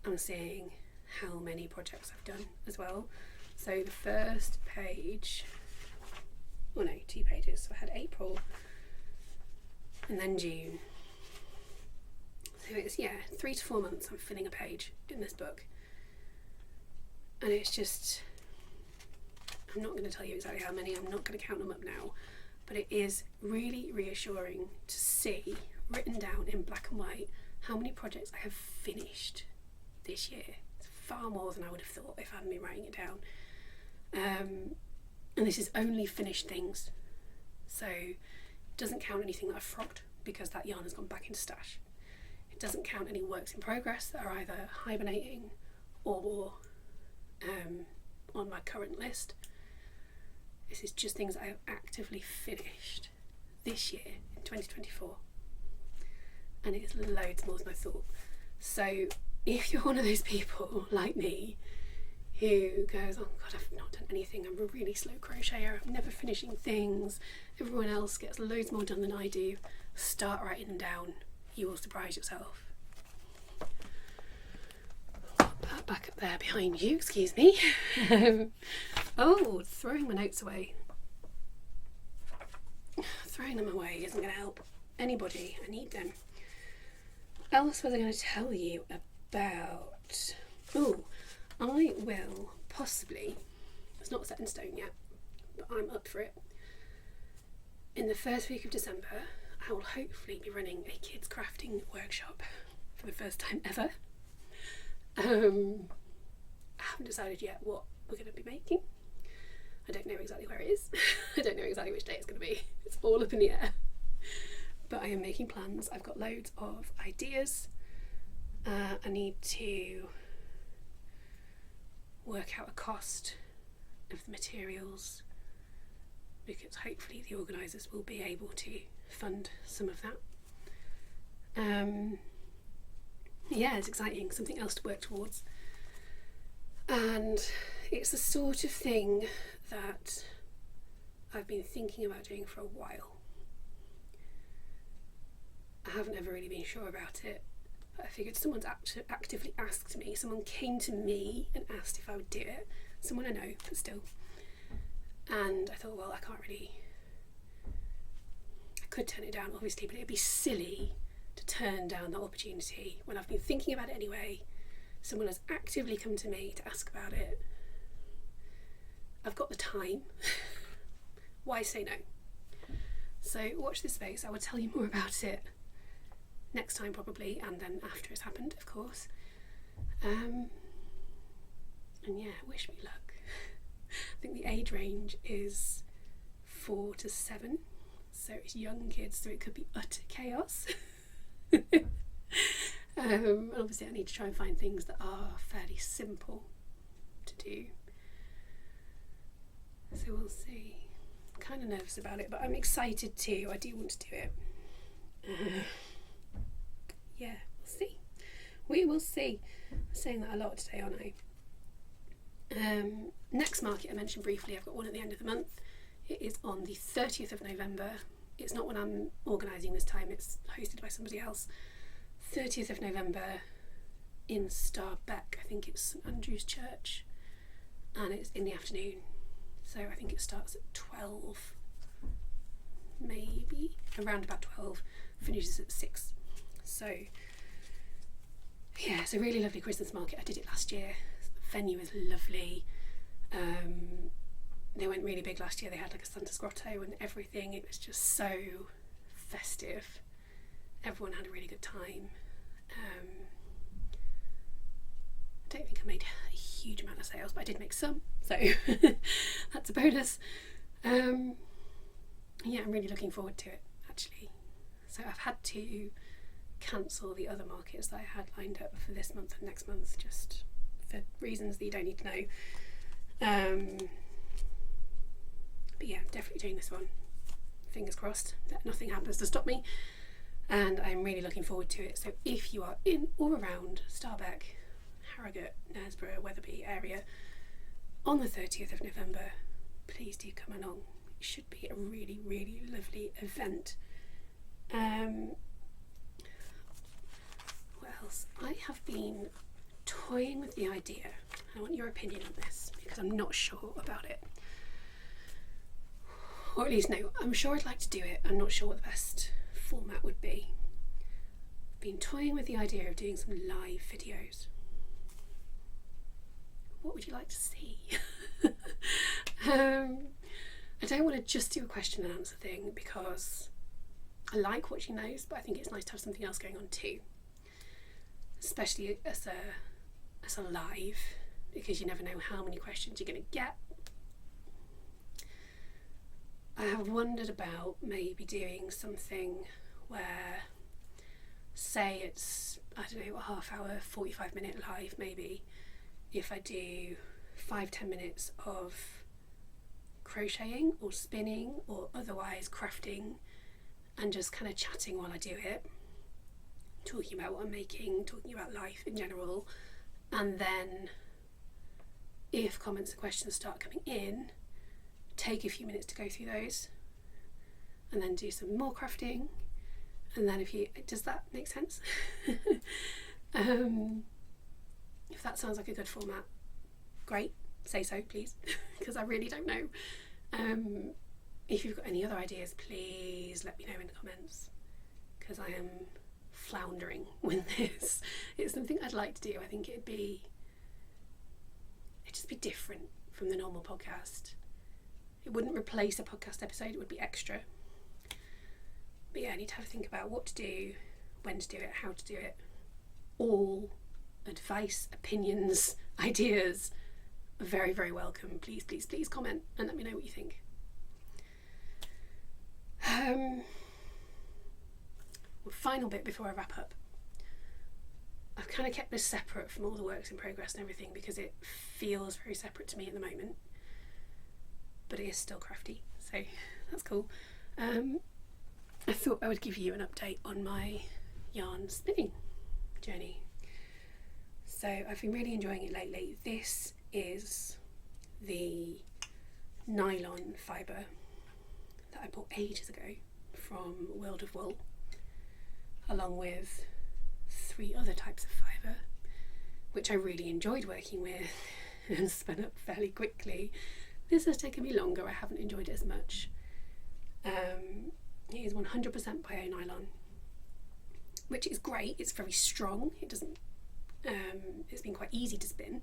I'm seeing how many projects I've done as well. So the first page, oh no, 2 pages, so I had April and then June. So it's 3 to 4 months I'm filling a page in this book, and it's just, I'm not going to tell you exactly how many, I'm not going to count them up now, but it is really reassuring to see written down in black and white how many projects I have finished this year. It's far more than I would have thought if I hadn't been writing it down. And this is only finished things, so it doesn't count anything that I've frogged, because that yarn has gone back into stash. It doesn't count any works in progress that are either hibernating or on my current list. This is just things I have actively finished this year in 2024, and it is loads more than I thought. So if you're one of those people like me who goes, oh god, I've not done anything, I'm a really slow crocheter, I'm never finishing things, everyone else gets loads more done than I do, start writing them down. You will surprise yourself. Put that back up there behind you, excuse me. Oh, throwing my notes away. Throwing them away isn't going to help anybody. I need them. What else was I going to tell you about? Oh, I will possibly, it's not set in stone yet, but I'm up for it. In the first week of December, I will hopefully be running a kids crafting workshop for the first time ever. I haven't decided yet what we're going to be making. I don't know exactly where it is. I don't know exactly which day it's going to be. It's all up in the air. But I am making plans. I've got loads of ideas. I need to work out a cost of the materials, because hopefully the organisers will be able to fund some of that. Yeah, it's exciting, something else to work towards. And it's the sort of thing that I've been thinking about doing for a while. I haven't ever really been sure about it. But I figured someone's actively asked me, someone came to me and asked if I would do it. Someone I know, but still. And I thought, well, I could turn it down, obviously, but it'd be silly to turn down that opportunity when I've been thinking about it anyway. Someone has actively come to me to ask about it. I've got the time. Why say no? So watch this space. I will tell you more about it next time probably, and then after it's happened, of course. And yeah, wish me luck. I think the age range is 4 to 7, so it's young kids, so it could be utter chaos. And obviously I need to try and find things that are fairly simple to do. So we'll see. I'm kind of nervous about it, but I'm excited too. I do want to do it. Yeah, we'll see. We will see. I'm saying that a lot today, aren't I? Next market I mentioned briefly, I've got one at the end of the month. It is on the 30th of November. It's not one I'm organising this time, it's hosted by somebody else. 30th of November in Starbeck. I think it's St Andrew's Church, and it's in the afternoon. So I think it starts at 12, maybe, around about 12, finishes at 6. So yeah, it's a really lovely Christmas market. I did it last year. The venue is lovely. They went really big last year. They had like a Santa's Grotto and everything. It was just so festive. Everyone had a really good time. I don't think I made a huge amount of sales, but I did make some, so that's a bonus. Yeah, I'm really looking forward to it, actually. So I've had to cancel the other markets that I had lined up for this month and next month, just for reasons that you don't need to know. But yeah, definitely doing this one. Fingers crossed that nothing happens to stop me, and I'm really looking forward to it. So if you are in or around Starbeck, Harrogate, Knaresborough, Wetherby area on the 30th of November, please do come along. It should be a really, really lovely event. What else? I have been toying with the idea. I want your opinion on this because I'm not sure about it. Or at least, no, I'm sure I'd like to do it. I'm not sure what the best format would be. I've been toying with the idea of doing some live videos. What would you like to see? I don't want to just do a question and answer thing because I like watching those, but I think it's nice to have something else going on too. Especially as a live, because you never know how many questions you're going to get. I have wondered about maybe doing something where, say it's, I don't know, a half hour, 45-minute live maybe, if I do 5-10 minutes of crocheting or spinning or otherwise crafting and just kind of chatting while I do it, talking about what I'm making, talking about life in general, and then if comments and questions start coming in, take a few minutes to go through those and then do some more crafting, and then does that make sense? If that sounds like a good format, great, say so please, because I really don't know. If you've got any other ideas, please let me know in the comments, because I am floundering with this. It's something I'd like to do. I think it'd just be different from the normal podcast. It wouldn't replace a podcast episode, it would be extra. But yeah, I need to have a think about what to do, when to do it, how to do it. All advice, opinions, ideas are very, very welcome. Please, please, please comment and let me know what you think. Final bit before I wrap up. I've kind of kept this separate from all the works in progress and everything because it feels very separate to me at the moment, but it is still crafty, so that's cool. I thought I would give you an update on my yarn spinning journey. So I've been really enjoying it lately. This is the nylon fibre that I bought ages ago from World of Wool. along with 3 other types of fibre, which I really enjoyed working with and spun up fairly quickly. This has taken me longer, I haven't enjoyed it as much. It is 100% bio nylon, which is great. It's very strong. It doesn't. It's been quite easy to spin,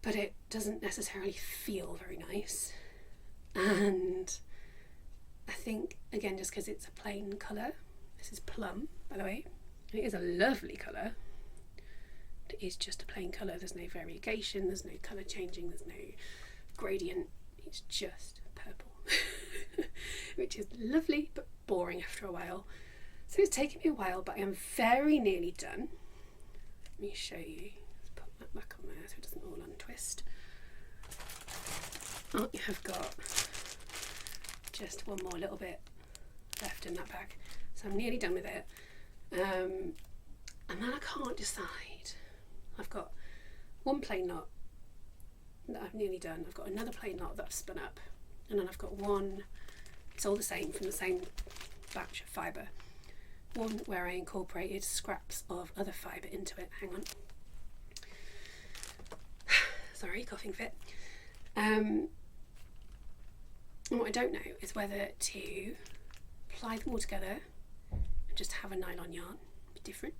but it doesn't necessarily feel very nice. And I think, again, just because it's a plain colour, this is plum, by the way, and it is a lovely colour. It is just a plain colour. There's no variegation. There's no colour changing. There's no gradient. It's just purple, which is lovely but boring after a while. So it's taken me a while, but I am very nearly done. Let me show you. Let's put that back on there so it doesn't all untwist. Oh, you have got just one more little bit left in that bag. So I'm nearly done with it. And then I can't decide. I've got one plain knot that I've nearly done. I've got another plain knot that I've spun up. And then I've got one, it's all the same, from the same batch of fibre. One where I incorporated scraps of other fibre into it. Hang on. Sorry, coughing fit. And what I don't know is whether to apply them all together and just have a nylon yarn, be different.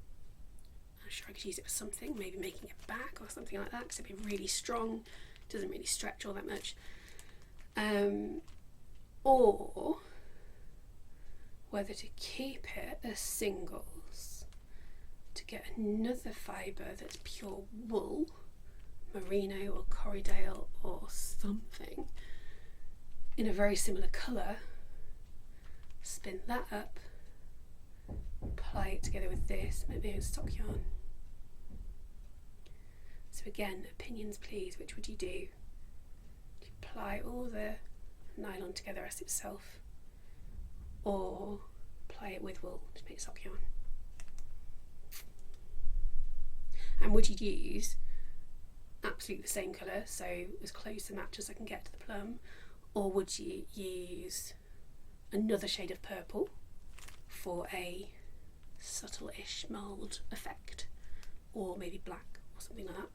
I'm sure I could use it for something, maybe making a back or something like that, because it'd be really strong, it doesn't really stretch all that much. Or whether to keep it as singles, to get another fibre that's pure wool, merino or Corriedale or something, in a very similar colour, spin that up, apply it together with this, maybe a stock yarn. So again, opinions please, which would you do? Do you apply all the nylon together as itself, or apply it with wool to make sock yarn? And would you use absolutely the same colour, so as close to match as I can get to the plum, or would you use another shade of purple for a subtle-ish mould effect, or maybe black or something like that,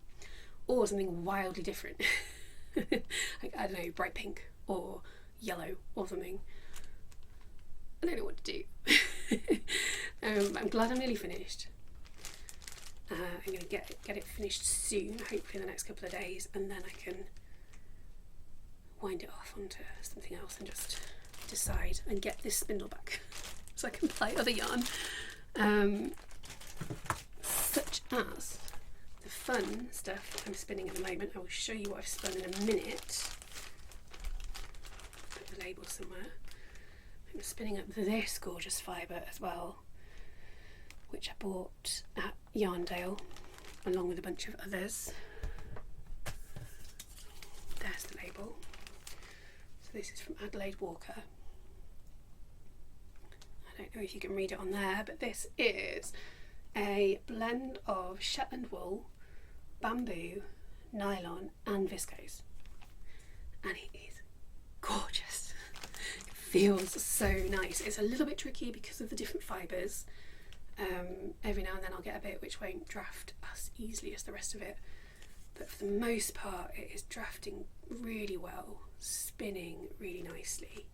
or something wildly different? Like, I don't know, bright pink or yellow or something. I don't know what to do. I'm glad I'm nearly finished. I'm going to get it finished soon, hopefully in the next couple of days, and then I can wind it off onto something else and just decide and get this spindle back so I can apply other yarn, such as the fun stuff I'm spinning at the moment. I will show you what I've spun in a minute. Put the label somewhere. I'm spinning up this gorgeous fibre as well, which I bought at Yarndale along with a bunch of others. There's the label. So this is from Adelaide Walker. I don't know if you can read it on there, but this is a blend of Shetland wool, bamboo, nylon and viscose, and it is gorgeous. It feels so nice. It's a little bit tricky because of the different fibres. Every now and then I'll get a bit which won't draft as easily as the rest of it, but for the most part it is drafting really well, spinning really nicely.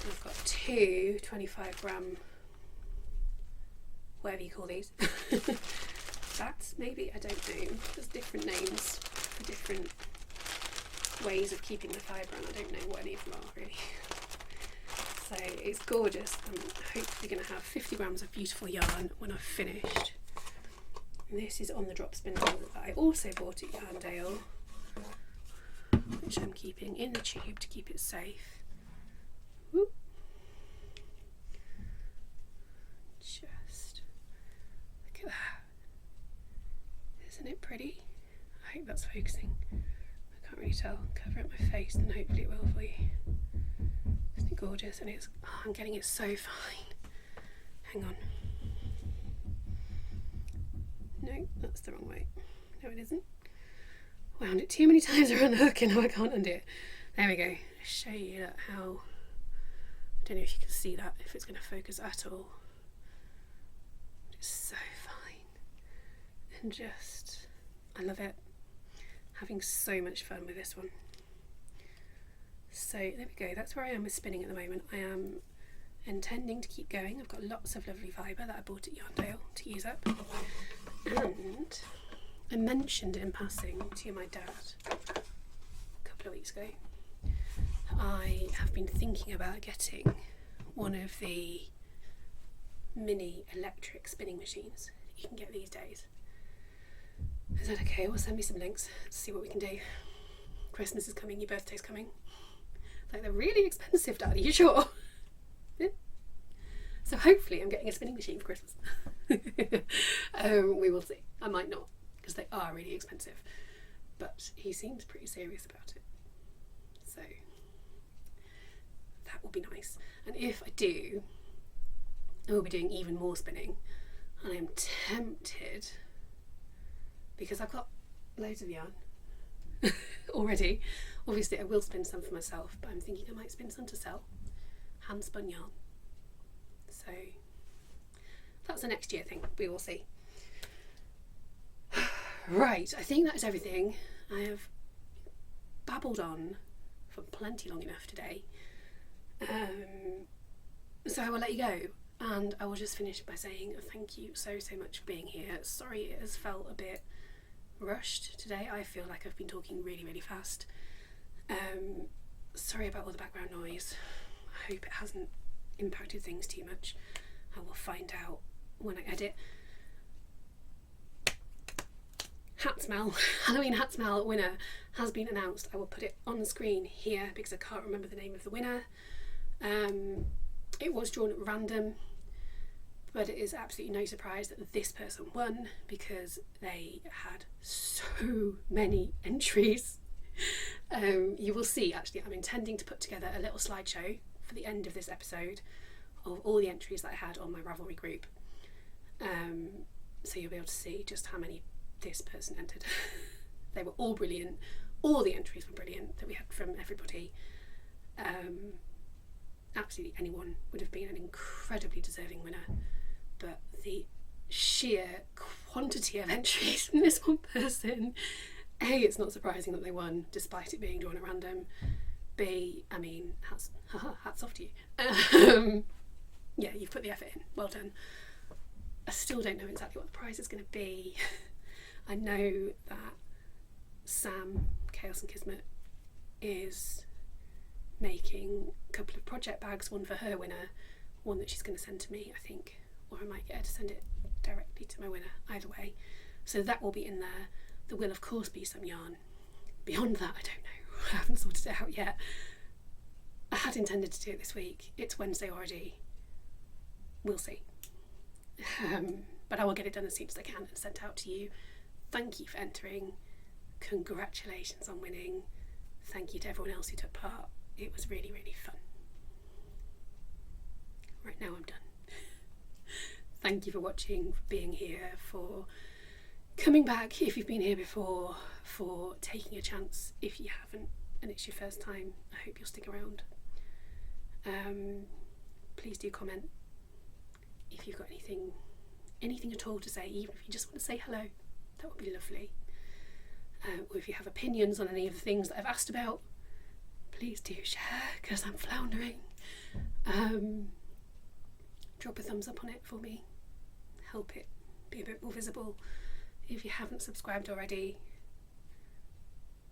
I've got 2 25-gram, whatever you call these, bats maybe, I don't know. There's different names for different ways of keeping the fibre, and I don't know what any of them are really. So it's gorgeous. I'm hopefully going to have 50 grams of beautiful yarn when I've finished. And this is on the drop spindle that I also bought at Yarndale, which I'm keeping in the tube to keep it safe. Whoop. Just look at that. Isn't it pretty? I hope that's focusing. I can't really tell. Cover up my face and hopefully it will for you. Isn't it gorgeous? And it's, oh, I'm getting it so fine. Hang on. No, that's the wrong way. No, it isn't. Wound it too many times around the hook and now I can't undo it. There we go. Show you how, I don't know if you can see that, if it's going to focus at all. It's so fine. And just, I love it. Having so much fun with this one. So there we go, that's where I am with spinning at the moment. I am intending to keep going. I've got lots of lovely fibre that I bought at Yarndale to use up. And I mentioned in passing to my dad a couple of weeks ago, I have been thinking about getting one of the mini electric spinning machines you can get these days. I said, okay, well, send me some links to see what we can do. Christmas is coming, your birthday's coming. Like, they're really expensive, Dad, are you sure? Yeah. So hopefully I'm getting a spinning machine for Christmas. We will see. I might not, because they are really expensive. But he seems pretty serious about it. So that will be nice. And if I do, I will be doing even more spinning. And I am tempted, because I've got loads of yarn already. Obviously I will spin some for myself, but I'm thinking I might spin some to sell. Hand spun yarn. So that's a next year thing. We will see. Right, I think that is everything. I have babbled on for plenty long enough today. So I will let you go, and I will just finish by saying thank you so much for being here. Sorry it has felt a bit rushed today. I feel like I've been talking really fast. Sorry about all the background noise. I hope it hasn't impacted things too much. I will find out when I edit. Hats MAL, Hallowe'en Hats MAL winner has been announced. I will put it on the screen here because I can't remember the name of the winner. It was drawn at random, but it is absolutely no surprise that this person won because they had so many entries. You will see, actually, I'm intending to put together a little slideshow for the end of this episode of all the entries that I had on my Ravelry group. So you'll be able to see just how many this person entered. They were all brilliant. All the entries were brilliant that we had from everybody. Absolutely anyone would have been an incredibly deserving winner, but the sheer quantity of entries from this one person, A, it's not surprising that they won despite it being drawn at random. B, I mean, hats off to you. Yeah, you've put the effort in, well done. I still don't know exactly what the prize is going to be. I know that Sam, Chaos and Kismet, is making a couple of project bags, one for her winner, one that she's going to send to me, I think, or I might get her to send it directly to my winner, either way. So that will be in there. There will of course be some yarn. Beyond that, I don't know. I haven't sorted it out yet. I had intended to do it this week. It's Wednesday already. We'll see. But I will get it done as soon as I can and sent out to you. Thank you for entering. Congratulations on winning. Thank you to everyone else who took part. It was really fun. Right, now I'm done. Thank you for watching, for being here, for coming back if you've been here before, for taking a chance if you haven't and it's your first time. I hope you'll stick around. Please do comment if you've got anything at all to say, even if you just want to say hello. That would be lovely. Or if you have opinions on any of the things that I've asked about, please do share, because I'm floundering. Drop a thumbs up on it for me. Help it be a bit more visible. If you haven't subscribed already,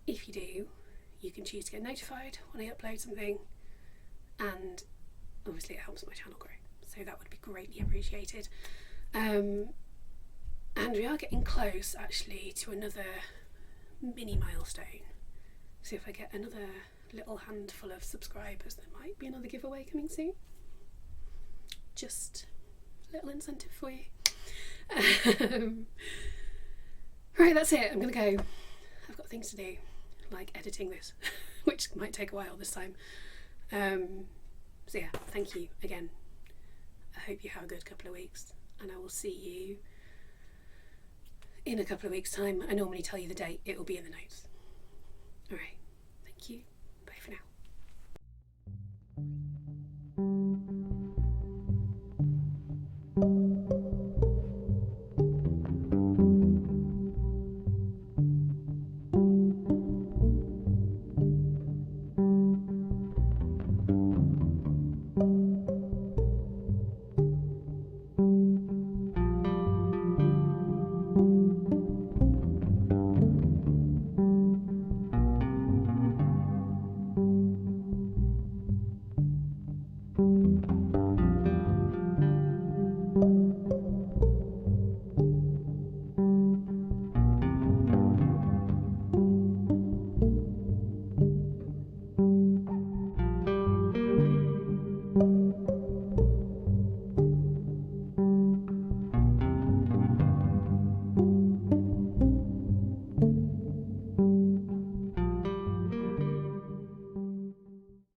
if you do, you can choose to get notified when I upload something, and obviously it helps my channel grow, so that would be greatly appreciated. And we are getting close actually to another mini milestone, so if I get another little handful of subscribers, there might be another giveaway coming soon. Just a little incentive for you. Right, that's it. I'm gonna go. I've got things to do, like editing this, which might take a while this time. So yeah, thank you again. I hope you have a good couple of weeks, and I will see you in a couple of weeks' time. I normally tell you the date. It will be in the notes. Alright, thank you. Bye for now.